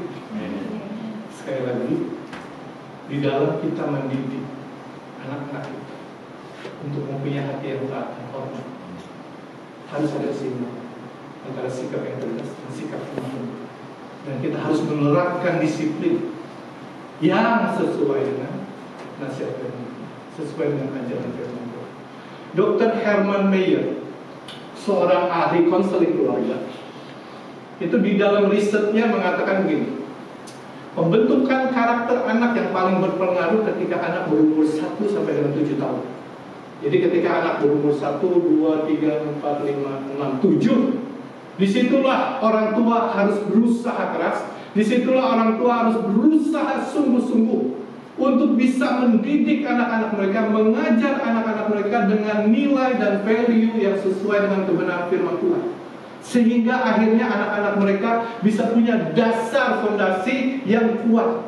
Sekali lagi, di dalam kita mendidik anak-anak kita untuk mempunyai hati yang taat dan hormat, harus ada keseimbangan antara sikap yang tegas dan sikap yang lemah lembut. Dan kita harus menerapkan disiplin yang sesuai dengan nasihat firman Tuhan, sesuai dengan ajaran firman Tuhan. Dr. Herman Meyer, seorang ahli konseling keluarga, itu di dalam risetnya mengatakan begini, pembentukan karakter anak yang paling berpengaruh ketika anak berumur 1 sampai dengan 7 tahun. Jadi ketika anak berumur 1, 2, 3, 4, 5, 6, 7, disitulah orang tua harus berusaha keras, disitulah orang tua harus berusaha sungguh-sungguh untuk bisa mendidik anak-anak mereka, mengajar anak-anak mereka dengan nilai dan value yang sesuai dengan kebenaran firman Tuhan. Sehingga akhirnya anak-anak mereka bisa punya dasar fondasi yang kuat.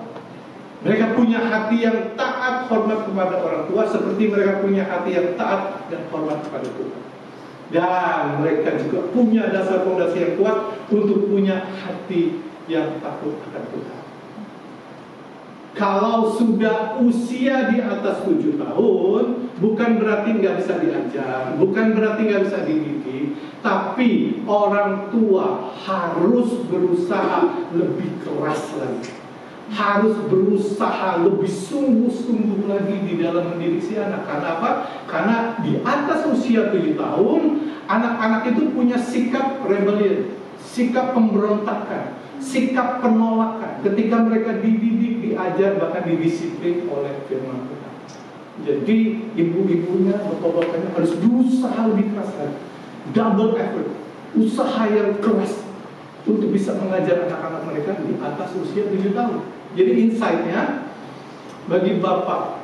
Mereka punya hati yang taat, hormat kepada orang tua, seperti mereka punya hati yang taat dan hormat kepada Tuhan. Dan mereka juga punya dasar fondasi yang kuat untuk punya hati yang takut akan Tuhan. Kalau sudah usia di atas 7 tahun, bukan berarti nggak bisa diajar, bukan berarti nggak bisa dididik, tapi orang tua harus berusaha lebih keras lagi, harus berusaha lebih sungguh-sungguh lagi di dalam mendidik si anak. Karena apa? Karena di atas usia 7 tahun, anak-anak itu punya sikap rebellion, sikap pemberontakan, sikap penolakan ketika mereka dididik, diajar, bahkan didisiplin oleh firman Tuhan. Jadi ibu-ibunya, bapak-bapaknya harus berusaha lebih keras lagi, double effort, usaha yang keras untuk bisa mengajar anak-anak mereka di atas usia 7 tahun. Jadi insight-nya bagi bapak,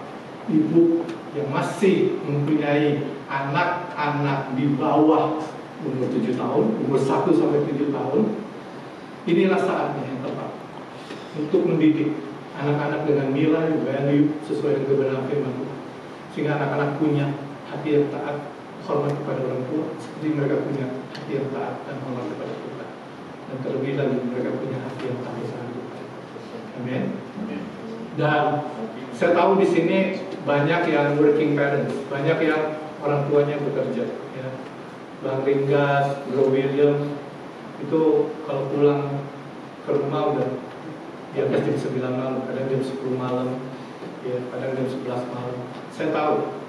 ibu yang masih mempunyai anak-anak di bawah umur 7 tahun, umur 1 sampai 7 tahun, inilah saatnya yang tepat untuk mendidik anak-anak dengan nilai, value sesuai dengan kebenaran firman Tuhan, sehingga anak-anak punya hati yang taat, hormat kepada orang tua, seperti mereka punya hati yang taat dan hormat kepada Tuhan. Dan terlebih lagi mereka punya hati yang takut akan Tuhan. Amin. Dan saya tahu di sini banyak yang working parents, banyak yang orang tuanya bekerja. Ya. Bang Ringgas, Bro William, itu kalau pulang ke rumah udah di atas jam 9 malam, kadang jam 10 malam, ya, kadang jam 11 malam. Saya tahu,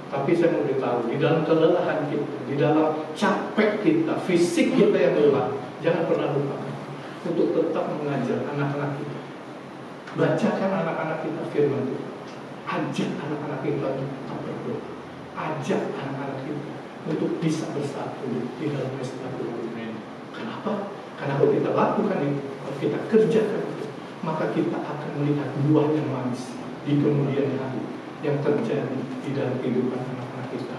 tapi saya mau beritahu, di dalam kelelahan kita, di dalam capek kita, fisik kita yang lelah, jangan pernah lupa untuk tetap mengajar anak-anak kita. Bacakan anak-anak kita firman Tuhan. Ajak anak-anak kita untuk tetap berdoa. Ajak anak-anak kita untuk bisa bersatu di dalam pesta Tuhan. Kenapa? Karena kalau kita lakukan itu, kalau kita kerjakan itu, maka kita akan melihat buah yang manis di kemudian hari yang terjadi di dalam kehidupan anak-anak kita.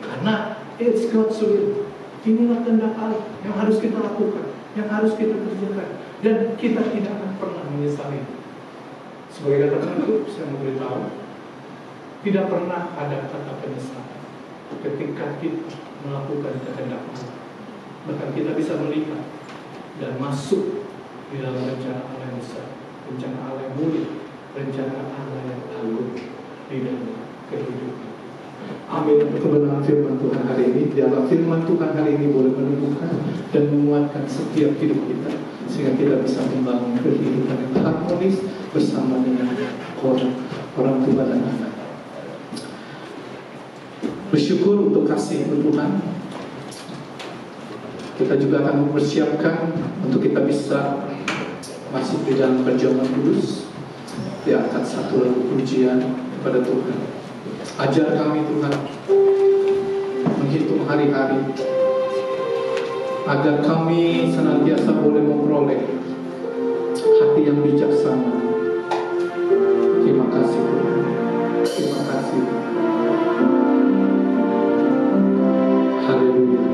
Karena it's God's will. Inilah kehendak Allah yang harus kita lakukan, yang harus kita kerjakan, dan kita tidak akan pernah menyesali. Sebagai kata itu, saya mau beritahu, tidak pernah ada kata penyesalan ketika kita melakukan kehendak Allah. Bahkan kita bisa melihat dan masuk di dalam rencana Allah yang besar, rencana Allah yang mulia, rencana Allah yang agung di dalam kehidupan. Amin. Untuk kebenaran firman Tuhan hari ini, dalam firman Tuhan hari ini boleh menumbuhkan dan menguatkan setiap hidup kita, sehingga kita bisa membangun kehidupan yang harmonis bersama dengan orang tua dan anak. Bersyukur untuk kasih Tuhan. Kita juga akan mempersiapkan untuk kita bisa masuk di dalam perjamuan kudus. Di angkat satu lagu pujian kepada Tuhan. Ajar kami Tuhan menghitung hari-hari, agar kami senantiasa boleh memperoleh hati yang bijaksana. Terima kasih Tuhan. Terima kasih. Haleluya.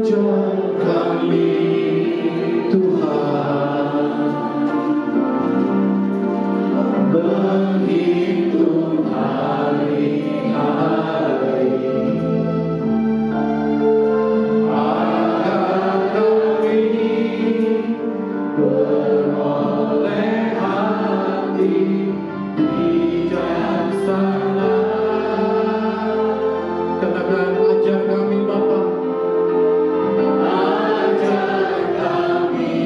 Ajar kami Tuhan menghitung hari-hari, agar kami beroleh hati bijaksana. Katakan, ajar kami Bapa. Ajar kami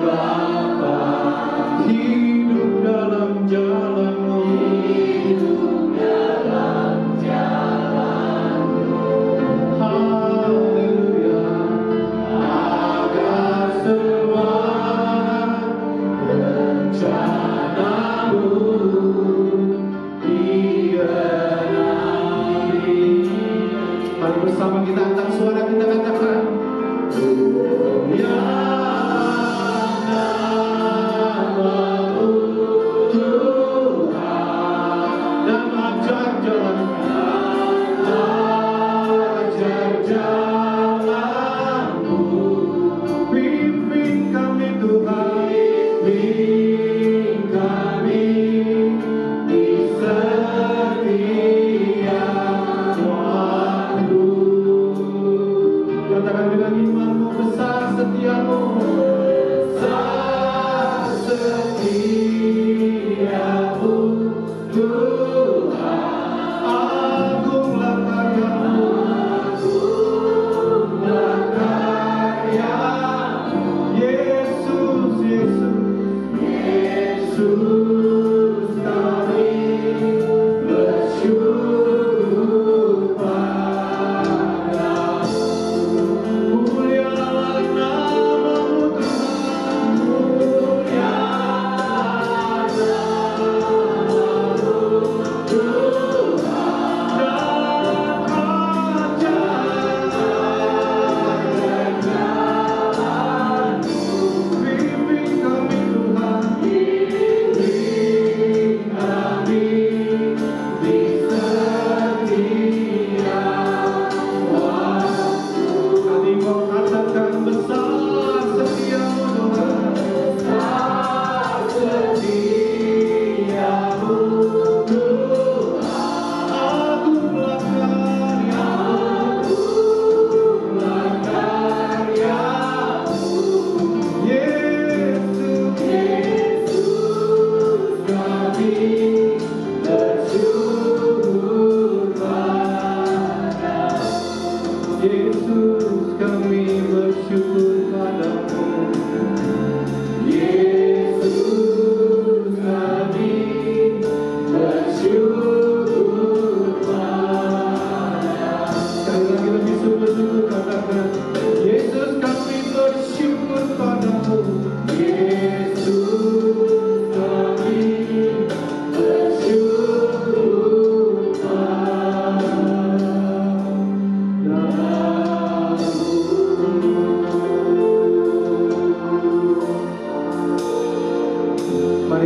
Bapa, hidup dalam jalan-Mu, hidup dalam jalan-Mu. Haleluya. Agar semua rencana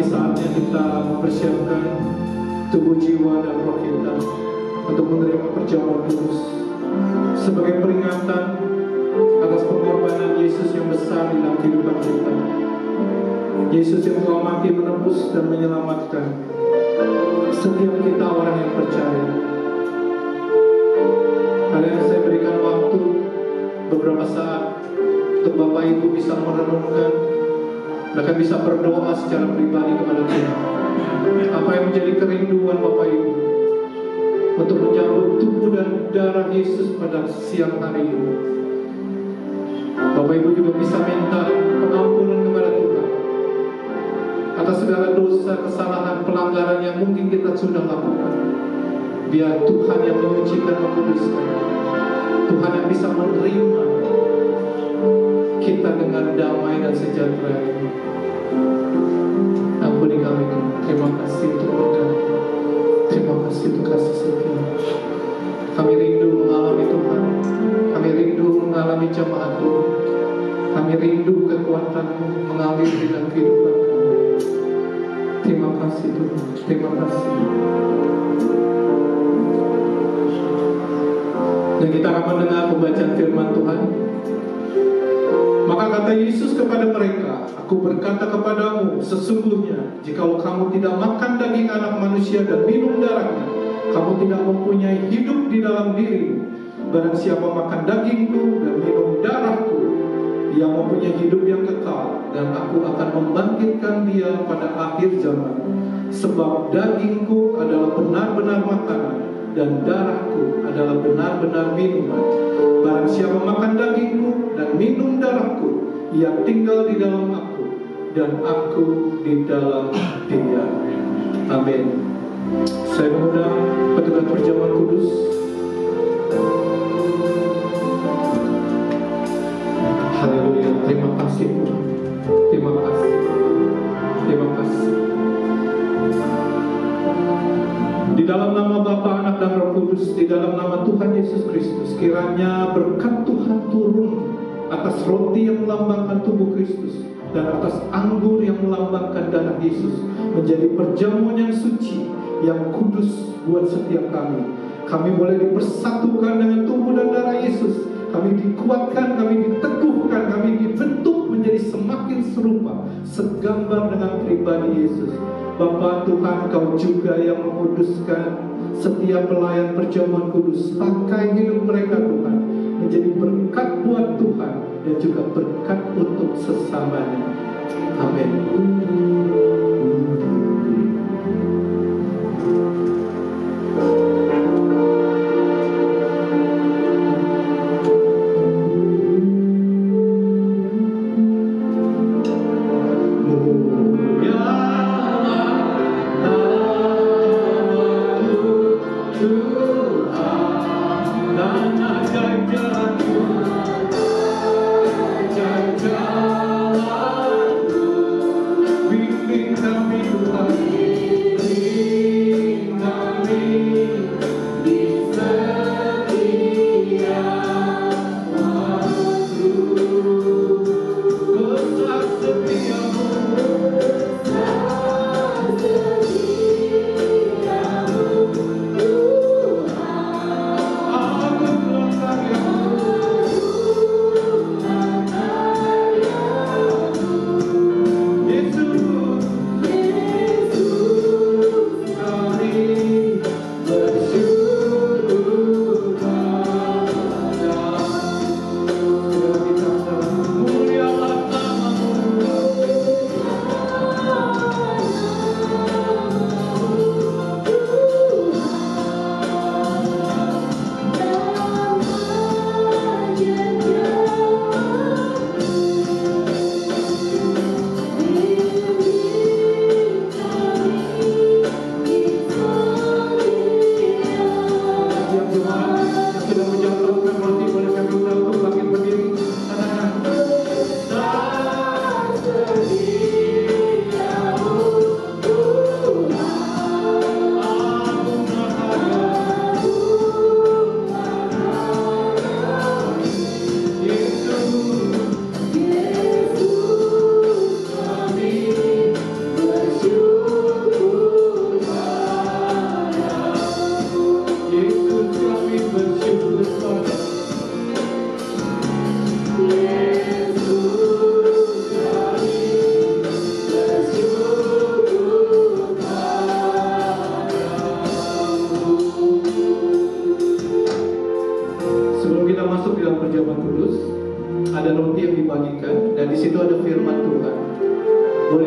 saatnya kita mempersiapkan tubuh, jiwa, dan roh kita untuk menerima perjamuan kudus sebagai peringatan atas pengorbanan Yesus yang besar di dalam kehidupan kita. Yesus yang telah mati menebus dan menyelamatkan setiap kita orang yang percaya. Kali ini saya berikan waktu beberapa saat untuk Bapak Ibu bisa merenungkan, bahkan bisa berdoa secara pribadi kepada Tuhan. Apa yang menjadi kerinduan Bapak Ibu untuk menyambut tubuh dan darah Yesus pada siang hari ini. Bapak Ibu juga bisa minta pengampunan kepada Tuhan atas segala dosa, kesalahan, pelanggaran yang mungkin kita sudah lakukan. Biar Tuhan yang menyucikan, menguduskan, Tuhan yang bisa menerima kita dengan damai dan sejahtera ini. Ampuni kami Tuhan. Terima kasih untuk berkat. Terima kasih untuk kasih setia. Kami rindu mengalami Tuhan. Kami rindu mengalami jamaah Tuhan. Kami rindu kekuatan-Mu mengalir di dalam kehidupan kami. Terima kasih Tuhan. Terima kasih. Dan kita akan mendengar pembacaan firman Tuhan. Maka kata Yesus kepada mereka, Aku berkata kepadamu, sesungguhnya jikalau kamu tidak makan daging anak manusia dan minum darahnya, kamu tidak mempunyai hidup di dalam dirimu. Barang siapa makan dagingku dan minum darahku, ia mempunyai hidup yang kekal, dan aku akan membangkitkan dia pada akhir zaman. Sebab dagingku adalah benar-benar makanan, dan darahku adalah benar-benar minuman. Barang siapa makan dagingku dan minum darahku, ia tinggal di dalam aku, dan aku di dalam dia. Amin. Saya mengundang petugas perjamuan kudus. Haleluya. Terima kasih Tuhan. Terima kasih. Terima kasih. Di dalam nama Bapa, Anak, dan Roh Kudus, di dalam nama Tuhan Yesus Kristus, kiranya berkat Tuhan turun atas roti yang melambangkan tubuh Kristus dan atas anggur yang melambangkan darah Yesus, menjadi perjamuan yang suci, yang kudus buat setiap kami. Kami boleh dipersatukan dengan tubuh dan darah Yesus. Kami dikuatkan, kami diteguhkan, kami dibentuk menjadi semakin serupa, segambar dengan pribadi Yesus. Bapa Tuhan, Kau juga yang menguduskan setiap pelayan perjamuan kudus. Pakai hidup mereka Tuhan, menjadi berkat buat Tuhan dan juga berkat untuk sesamanya. Amin.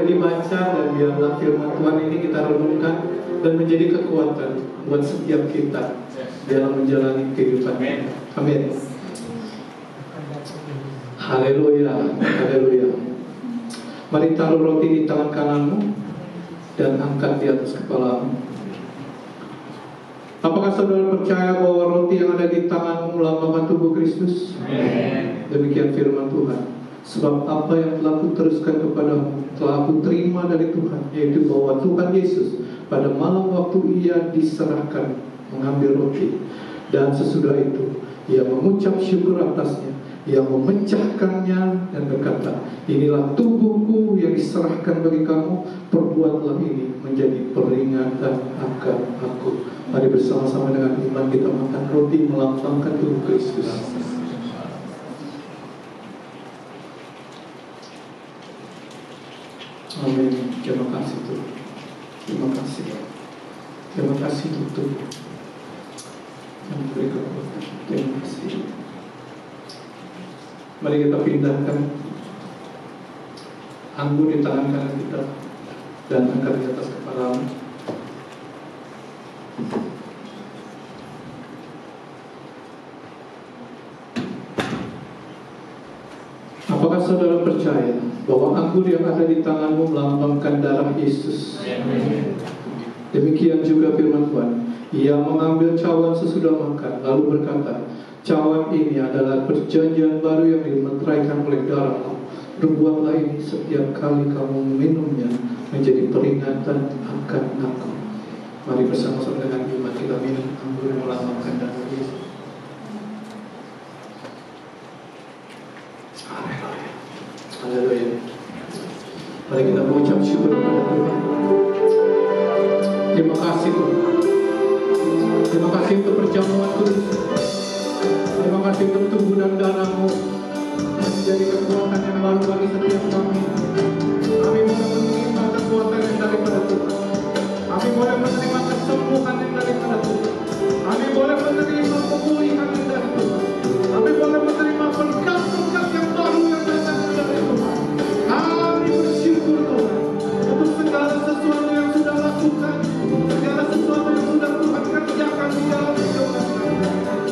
dibaca dan biarlah firman Tuhan ini kita renungkan dan menjadi kekuatan buat setiap kita dalam menjalani kehidupan. Amin. Haleluya, haleluya. Mari taruh roti di tangan kananmu dan angkat di atas kepalamu. Apakah saudara percaya bahwa roti yang ada di tanganmu melambangkan tubuh Kristus? Demikian firman Tuhan. Sebab apa yang telah kuteruskan kepadamu telah aku terima dari Tuhan, yaitu bahwa Tuhan Yesus pada malam waktu ia diserahkan mengambil roti, dan sesudah itu ia mengucap syukur atasnya, ia memecahkannya dan berkata, inilah tubuhku yang diserahkan bagi kamu, perbuatlah ini menjadi peringatan akan aku. Mari bersama-sama dengan iman kita makan roti melambangkan tubuh Kristus. Amin. Terima kasih Tuhan. Terima kasih. Terima kasih Tuhan yang memberi kekuatan. Terima kasih. Mari kita pindahkan anggur di tangan kanan kita dan angkat di atas kepalamu. Apakah saudara percaya bahwa anggur yang ada di tanganmu melambangkan darah Yesus? Demikian juga firman Tuhan. Ia mengambil cawan sesudah makan, lalu berkata, cawan ini adalah perjanjian baru yang dimeteraikan oleh darahku. Berbuatlah ini setiap kali kamu meminumnya menjadi peringatan akan aku. Mari bersama-sama dengan iman kita minum anggur yang melambangkan darah Yesus. Haleluya. Haleluya. Mari kita mengucap syukur kepada Tuhan. Terima kasih Tuhan. Terima kasih untuk perjamuan Tuhan. Terima kasih untuk tubuh dan darah-Mu yang menjadi kekuatan yang baru bagi setiap kami. Kami boleh menerima kekuatan yang daripada Tuhan. Kami boleh menerima kesembuhan yang daripada Tuhan. Kami boleh menerima pemulihan yang dari Tuhan. Kami boleh menerima berkat-berkat yang baru yang datang dari Tuhan. Kami bersyukur Tuhan untuk segala sesuatu yang sudah lakukan, segala sesuatu yang sudah Tuhan kerjakan di dalam hidup kami.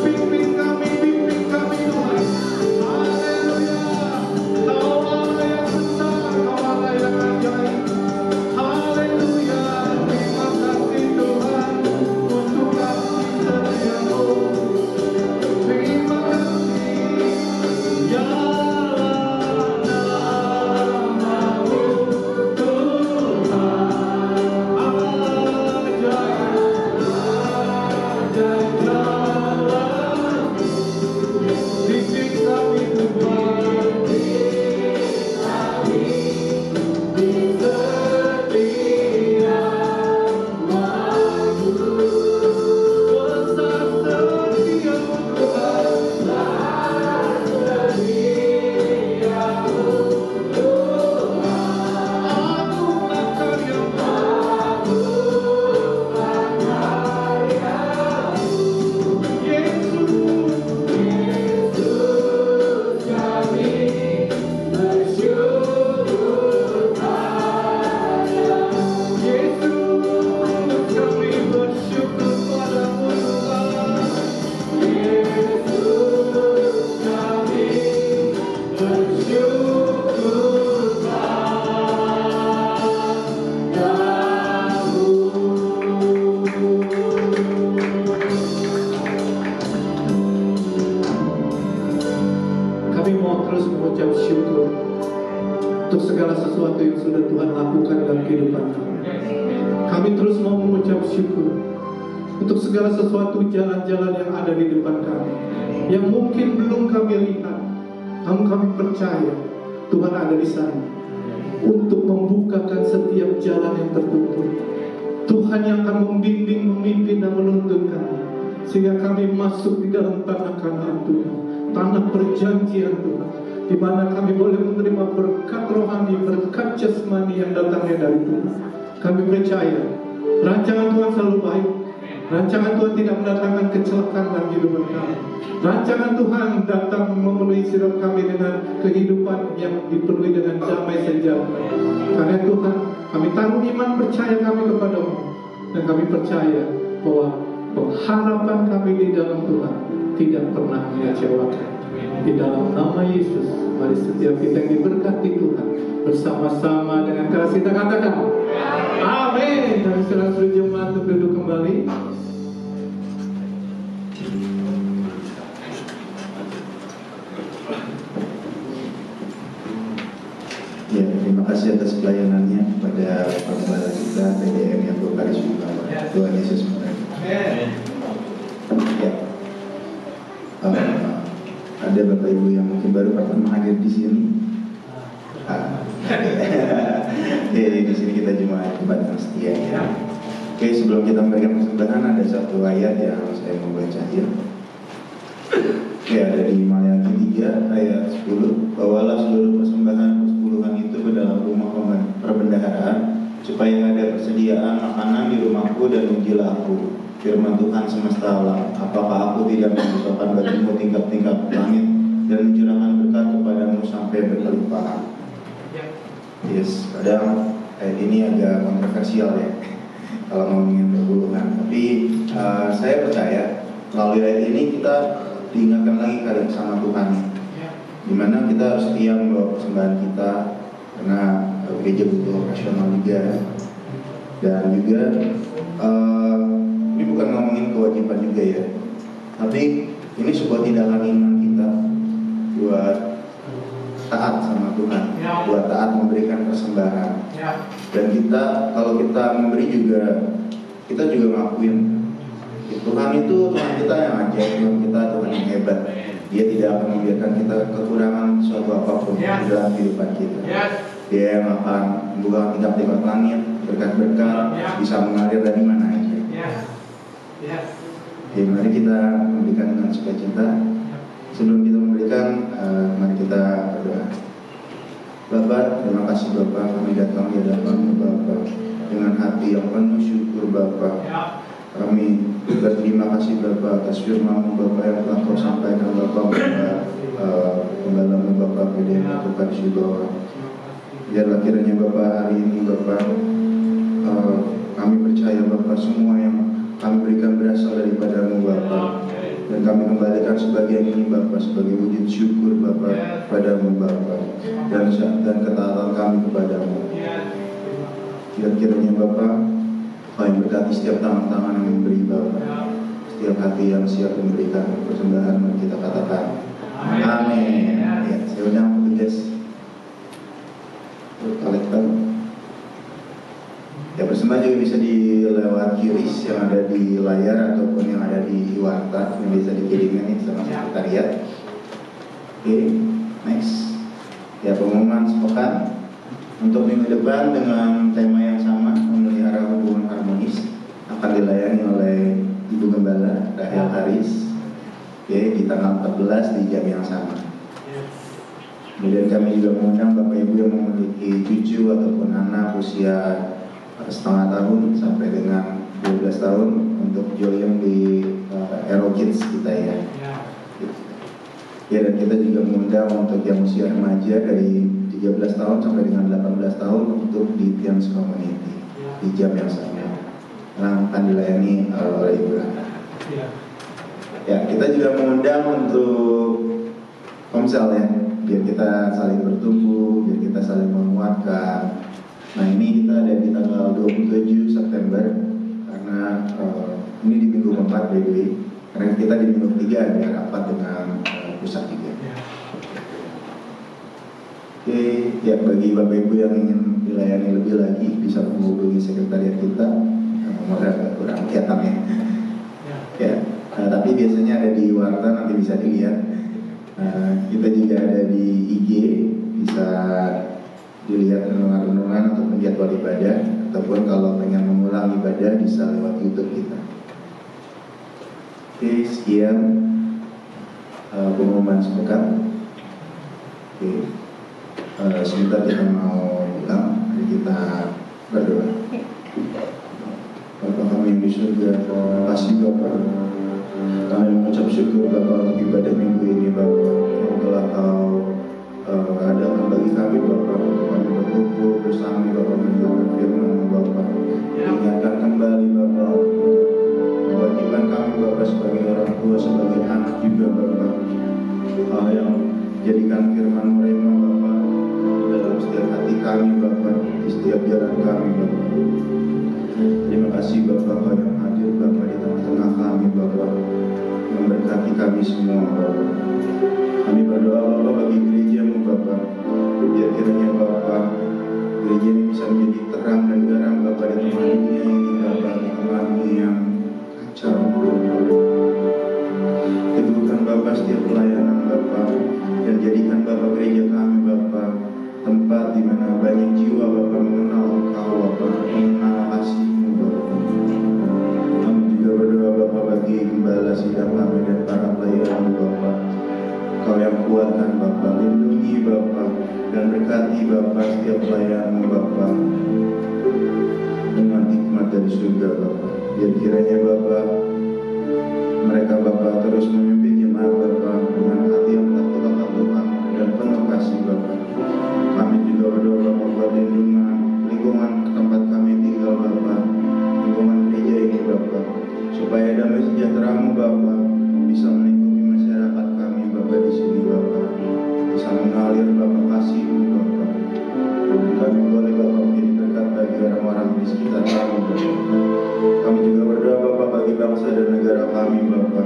Bimbing kami Tuhan. Haleluya. Kau Allah yang besar, Kau Allah yang ajaib. Haleluya. Terima kasih Tuhan untuk kasih setiamu. Terima kasih ya namamu Tuhan. Kami mau terus mengucap syukur untuk segala sesuatu yang sudah Tuhan lakukan dalam kehidupan kami. Kami terus mau mengucap syukur untuk segala sesuatu jalan-jalan yang ada di depan kami, yang mungkin belum kami lihat, namun kami percaya Tuhan ada di sana untuk membukakan setiap jalan yang tertutup. Tuhan yang akan membimbing, memimpin, dan menuntun kami, sehingga kami masuk di dalam tanah Kanaan Tuhan, tanah perjanjian Tuhan, di mana kami boleh menerima berkat rohani, berkat jasmani yang datangnya dari Tuhan. Kami percaya rancangan Tuhan selalu baik, Rancangan Tuhan tidak mendatangkan kecelakaan dalam kehidupan kami. Rancangan Tuhan datang memenuhi setiap kami dengan kehidupan yang dipenuhi dengan damai sejahtera. Karena Tuhan, kami taruh iman percaya kami kepadamu, dan kami percaya bahwa pengharapan kami di dalam Tuhan tidak pernah mengecewakan. Di dalam nama Yesus, mari setiap kita yang diberkati Tuhan bersama-sama dengan keras kita katakan amin. Dan seluruh jemaat duduk kembali. Ya, terima kasih atas pelayanannya kepada pembala kita PDM yang berkaris juga. Tuhan Yesus memberkati. Ya, ada Bapak Ibu yang mungkin baru pertama hadir di sini. Di sini kita jemaat Kebaktian Setia. Ya. Oke, sebelum kita memberikan persembahan ada satu ayat yang saya mau baca ya. Ya, ada di Maliaki 3 ayat 10. Bawalah seluruh persembahan persepuluhan itu ke dalam rumah perbendaharaan, supaya ada persediaan makanan di rumahku dan ujilah aku. Firman Tuhan semesta alam, apakah aku tidak membukakan bagimu tingkap-tingkap langit dan mencurahkan berkat kepadamu sampai berkelimpahan. Yes, kadang ini agak kontroversial ya kalau ngomongin perpuluhan. Tapi saya percaya melalui ayat ini kita diingatkan lagi kali sama Tuhan, dimana kita harus setia membawa persembahan kita karena gereja butuh operasional juga. Dan juga ini bukan ngomongin kewajiban juga ya, tapi ini sebuah tindakan iman kita buat taat sama Tuhan, buat taat memberikan persembahan. Dan kita, kalau kita memberi juga, kita juga ngakuin Tuhan itu Tuhan kita yang ajaib, Tuhan kita Tuhan yang hebat. Dia tidak akan membiarkan kita kekurangan suatu apapun di dalam kehidupan kita. Dia yang akan membuka tingkap-tingkap langit, berkat-berkat bisa mengalir dari mana aja. Oke, mari kita memberikan dengan sukacita. Sebelum kita memberikan, mari kita berdoa. Bapak, terima kasih Bapak, kami datang di hadapan-Mu Bapak dengan hati yang penuh syukur Bapak. Kami berterima kasih Bapak atas firman-Mu Bapak yang telah Kau sampaikan Bapak kepada pembalamu Bapak PDM Tuhan Sibawa. Biarlah kiranya Bapak hari ini Bapak, kami percaya Bapak semua yang kami berikan berasal daripada-Mu Bapak. Dan kami kembalikan sebagian ini Bapak sebagai wujud syukur Bapak kepada-Mu Bapak, dan ketaatan kami kepada-Mu. Kiranya Bapak Kau yang berkati setiap tangan-tangan yang memberi Bapak, setiap hati yang siap memberikan persembahan, kita katakan amin. Ya, saya undang petugas kolektor. Ya, persembahan juga bisa dilewat QRIS yang ada di layar ataupun yang ada di Iwarta yang bisa dikirimkan sama sekretariat. Oke, next. Ya, pengumuman sepekan untuk minggu depan dengan tema yang sama, memelihara hubungan harmonis, akan dilayani oleh Ibu Gembala Rahel Haris. Oke, di tanggal 14 di jam yang sama. Kemudian kami juga mengundang Bapak Ibu yang memiliki cucu ataupun anak usia setengah tahun sampai dengan 12 tahun untuk join di Aero Kids kita ya. Ya, dan kita juga mengundang untuk yang usia remaja dari 13 tahun sampai dengan 18 tahun untuk di Tians Community di jam yang sama. Nah, akan dilayani oleh Ibu Rana. Ya, kita juga mengundang untuk komsel ya, biar kita saling bertumbuh, biar kita saling menguatkan. Nah, ini kita ada di tanggal 27 September karena ini di minggu keempat by the way. Karena kita di minggu ketiga ada rapat dengan pusat juga. Oke, ya bagi Bapak Ibu yang ingin dilayani lebih lagi bisa menghubungi sekretariat kita. Nomornya agak kurang kelihatan ya. Ya, tapi biasanya ada di Warta, nanti bisa dilihat. Kita juga ada di IG, bisa dilihat renungan-renungan atau jadwal ibadah, ataupun kalau pengen mengulang ibadah bisa lewat YouTube kita. Oke, sekian pengumuman sepekan. Oke, sebentar kita mau pulang, mari kita berdoa. Bapak kami yang di surga. Terima kasih Bapa. Kami mengucap syukur Bapa untuk ibadah minggu ini Bapa, yang telah Kau adakan bagi kami Bapa, untuk kami berkumpul bersama Bapa mendengarkan firman Bapa, mengingatkan kembali Bapa untuk kewajiban kami Bapa sebagai orang tua, sebagai anak juga Bapa, yang jadikan firman mereka Bapa di dalam setiap hati kami Bapa, di setiap jalan kami Bapa. Terima kasih Bapa Kau yang hadir Bapa di tengah-tengah kami Bapa, memberkati kami semua Bapa. Kami berdoa Bapa bagi gereja-Mu Bapa, biar kiranya Bapa gereja ini bisa menjadi terang dan garam Bapa di tengah dunia ini Bapa, di tengah dunia yang kacau Bapa. Teguhkan Bapa setiap pelayanan Bapa, dan jadikan Bapa gereja kami Bapa tempat di mana banyak jiwa Bapa mengenal Engkau Bapa, mengenal kasih-Mu Bapa. Kami juga berdoa Bapa bagi gembala sidang kami dan para pelayan Bapa. Kau yang kuatkan Bapa, lindungi Bapa, dan berkati Bapa setiap pelayan Bapa dengan hikmat dari surga Bapa. Biar kiranya Bapa mereka Bapa terus memimpin jemaat Bapa dengan hati yang takut akan Tuhan dan penuh kasih Bapa. Kami juga berdoa Bapa buat lingkungan tempat kami tinggal Bapa, lingkungan gereja ini Bapa, supaya damai sejahtera-Mu Bapa bisa melingkupi masyarakat kami Bapa di sini Bapa, bisa mengalir Bapa kasih-Mu Bapa. Kami boleh Bapa menjadi berkat bagi orang-orang di sekitar kami Bapa. Kami juga berdoa Bapa bagi bangsa dan negara kami Bapa.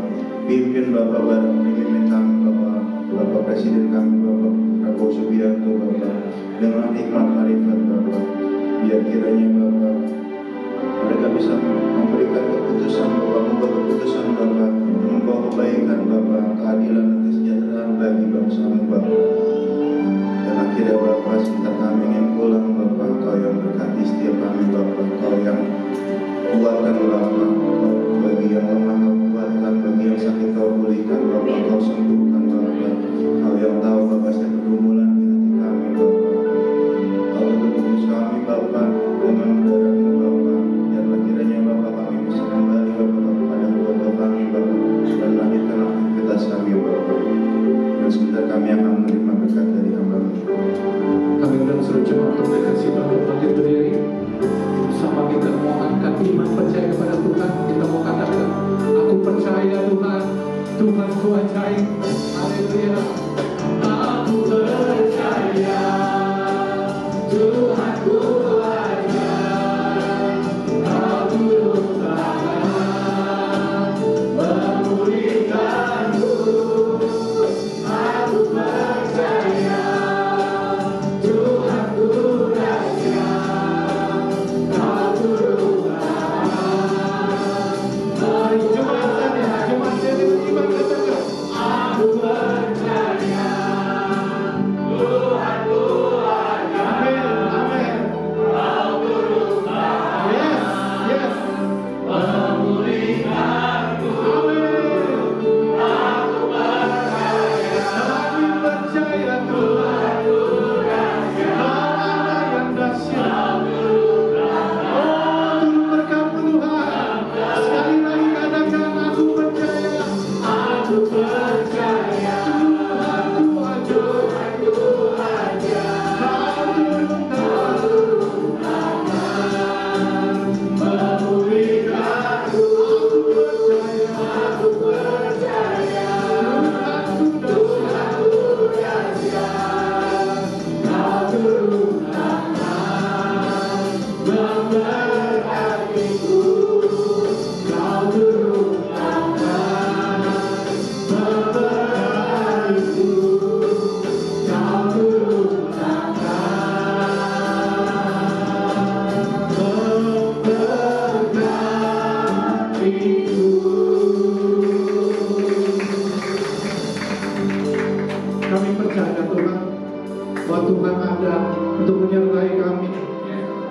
Pimpin Bapa bareng pemimpin kami Bapa, Bapak Presiden kami Bapak Prabowo Subianto Bapa, dengan hikmat arifat Bapa. Biar kiranya Bapa mereka bisa memberikan keputusan Bapa, membuat keputusan Bapa, membawa kebaikan Bapa, keadilan dan kesejahteraan bagi bangsa-Mu Bapa. Dan akhirnya Bapa, sekitar kami ingin pulang Bapa, Kau yang berkati setiap kami Bapa, Kau yang kuatkan Bapa, bagi yang lemah Kau kuatkan, bagi yang sakit Kau pulihkan Bapa, Kau sembuhkan Bapa. Kau yang tahu Bapa setiap pergumulan di hati kami Bapa. Kau tutup kudus kami Bapa dengan darah-Mu Bapa. Biarlah kiranya Bapa kami bisa kembali Bapa kepada keluarga kami Bapa, dan lanjutkan aktivitas kami Bapa. Dan sebentar kami akan menerima berkat dari hamba-Mu. Kami dalam suruh jemaat untuk kasih Tuhan bangkit berdiri. Bersama kita mau angkat iman percaya kepada Tuhan. Kita mau katakan, aku percaya Tuhan, Tuhanku ajaib. Haleluya. Aku percaya Tuhanku ajaib. Kau turun tangan memulihkanku. Aku percaya Tuhanku ajaib. Kau turun tangan. Mari jemaat yang beriman katakan, aku percaya Tuhanku ajaib. Amin, amin. Kau turun tangan. Yes, yes. Memulihkanku. Amin. Aku percaya. Kami percaya Tuhanku ajaib. Kau ada yang dahsyat. Oh, turun berkat-Mu Tuhan. Sekali lagi katakan, aku percaya. Aku percaya Tuhanku ajaib. Kau turun tangan memulihkanku. Aku percaya Tuhanku dahsyat. Kau turun tangan memberkatiku. Kau turun tangan memberkatiku. Kau turun Kami percaya Tuhan bahwa Tuhan ada untuk menyertai kami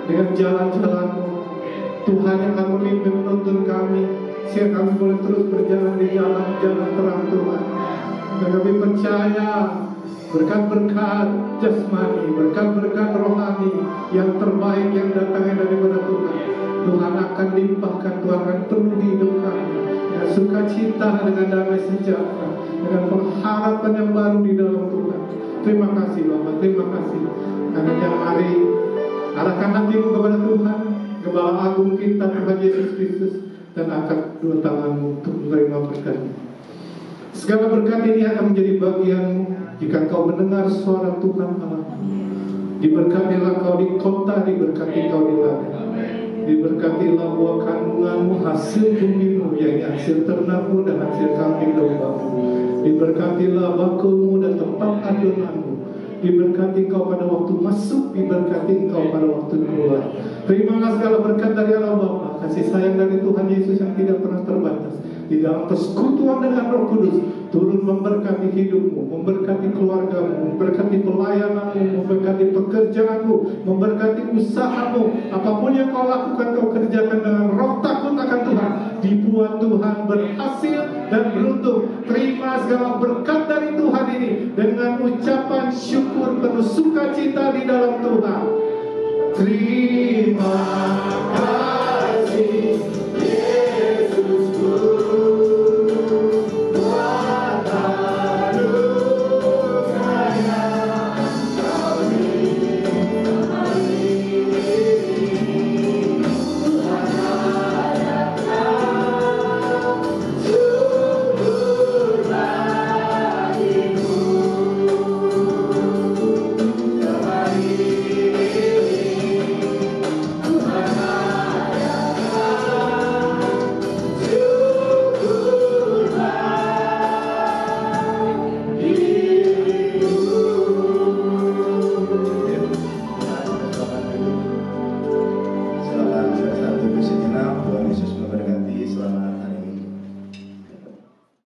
dengan jalan-jalan-Mu. Tuhan yang akan memimpin menuntun kami sehingga kami boleh terus berjalan di jalan-jalan terang Tuhan. Dan kami percaya berkat-berkat jasmani, berkat-berkat rohani yang terbaik yang datangnya daripada Tuhan, Tuhan akan akan limpahkan, Tuhan akan penuh di hidup kami dengan sukacita, dengan damai sejahtera, dengan pengharapan yang baru di dalam Tuhan. Terima kasih Bapak, terima kasih. Karena mari arahkan hatimu kepada Tuhan, Gembala Agung kita Tuhan Yesus Kristus, dan angkat dua tanganmu untuk menerima berkat. Segala berkat ini akan menjadi bagianmu jika kau mendengar suara Tuhan Allah. Diberkatilah kau di kota, diberkati kau di ladang. Diberkatilah buah kandunganmu, hasil bumimu, yaitu hasil ternakmu dan hasil kambing dombamu. Diberkatilah bakulmu dan tempat adonanmu. Diberkati kau pada waktu masuk, diberkati kau pada waktu keluar. Terimalah segala berkat dari Allah Bapa, kasih sayang dari Tuhan Yesus yang tidak pernah terbatas. Di dalam persekutuan dengan Roh Kudus, turun memberkati hidupmu, memberkati keluargamu, memberkati pelayananmu, memberkati pekerjaanmu, memberkati usahamu. Apapun yang kau lakukan, kau kerjakan dengan roh takut akan Tuhan. Dibuat Tuhan berhasil dan beruntung. Terima segala berkat dari Tuhan ini dengan ucapan syukur penuh sukacita di dalam Tuhan. Terima